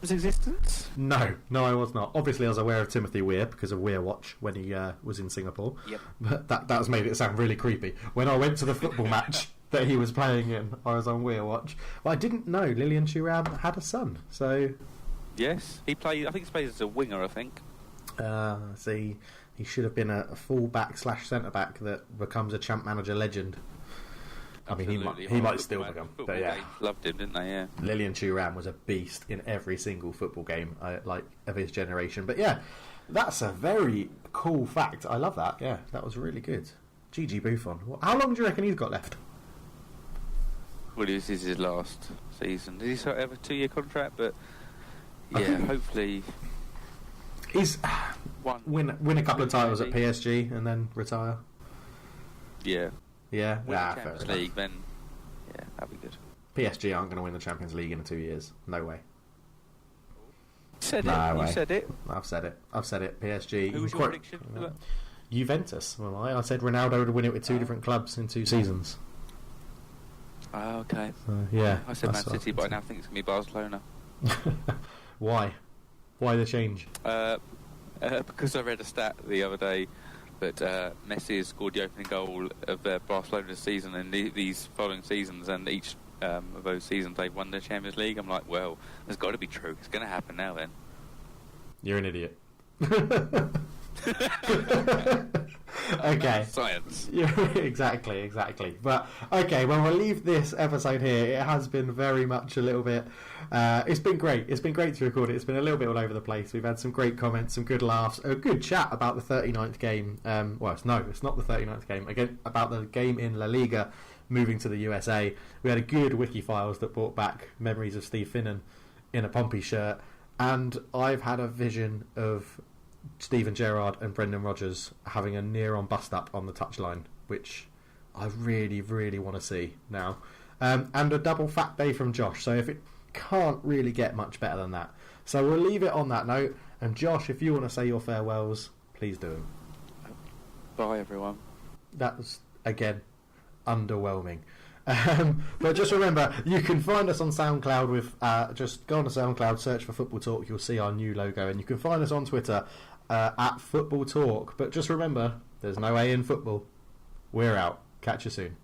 His existence? No, I was not. Obviously, I was aware of Timothy Weah because of Weah Watch when he was in Singapore. Yep. But that's made it sound really creepy. When I went to the football match that he was playing in, I was on Weah Watch. But I didn't know Lilian Thuram had a son. So yes, he played. I think he plays as a winger. I think. See, he should have been a full-back / centre-back that becomes a champ manager legend. Absolutely. I mean, he might still become. But yeah, loved him, didn't they? Yeah. Lilian Thuram was a beast in every single football game, of his generation. But yeah, that's a very cool fact. I love that. Yeah, that was really good. Gigi Buffon. How long do you reckon he's got left? Well, this is his last season. Did he have a 2-year contract? But yeah, hopefully he's win a couple of titles at PSG and then retire. Yeah. Yeah, win the Champions League, then yeah, that'd be good. PSG aren't going to win the Champions League in 2 years. No way. Said it. You said it. I've said it. PSG. Who was your prediction? Juventus. Well, I said Ronaldo would win it with 2 different clubs in 2 seasons. Oh, okay. Yeah. I said Man City, but I now think it's going to be Barcelona. Why? Why the change? Because I read a stat the other day that Messi has scored the opening goal of Barcelona's season in these following seasons, and each of those seasons they've won the Champions League. I'm like, well, it's got to be true. It's going to happen now then. You're an idiot. Okay. Science. Yeah, exactly. But okay, well, we'll leave this episode here. It has been very much a little bit. It's been great. It's been great to record it. It's been a little bit all over the place. We've had some great comments, some good laughs, a good chat about the 39th game. It's not the 39th game. Again, about the game in La Liga moving to the USA. We had a good wiki files that brought back memories of Steve Finnan in a Pompey shirt, and I've had a vision of Steven Gerrard and Brendan Rodgers having a near-on bust-up on the touchline, which I really, really want to see now. And a double fat day from Josh, so if it can't really get much better than that. So we'll leave it on that note, and Josh, if you want to say your farewells, please do them. Bye, everyone. That was, again, underwhelming. But just remember, you can find us on SoundCloud with just go on to SoundCloud, search for Football Talk, you'll see our new logo, and you can find us on Twitter at Football Talk. But just remember, there's no A in football. We're out. Catch you soon.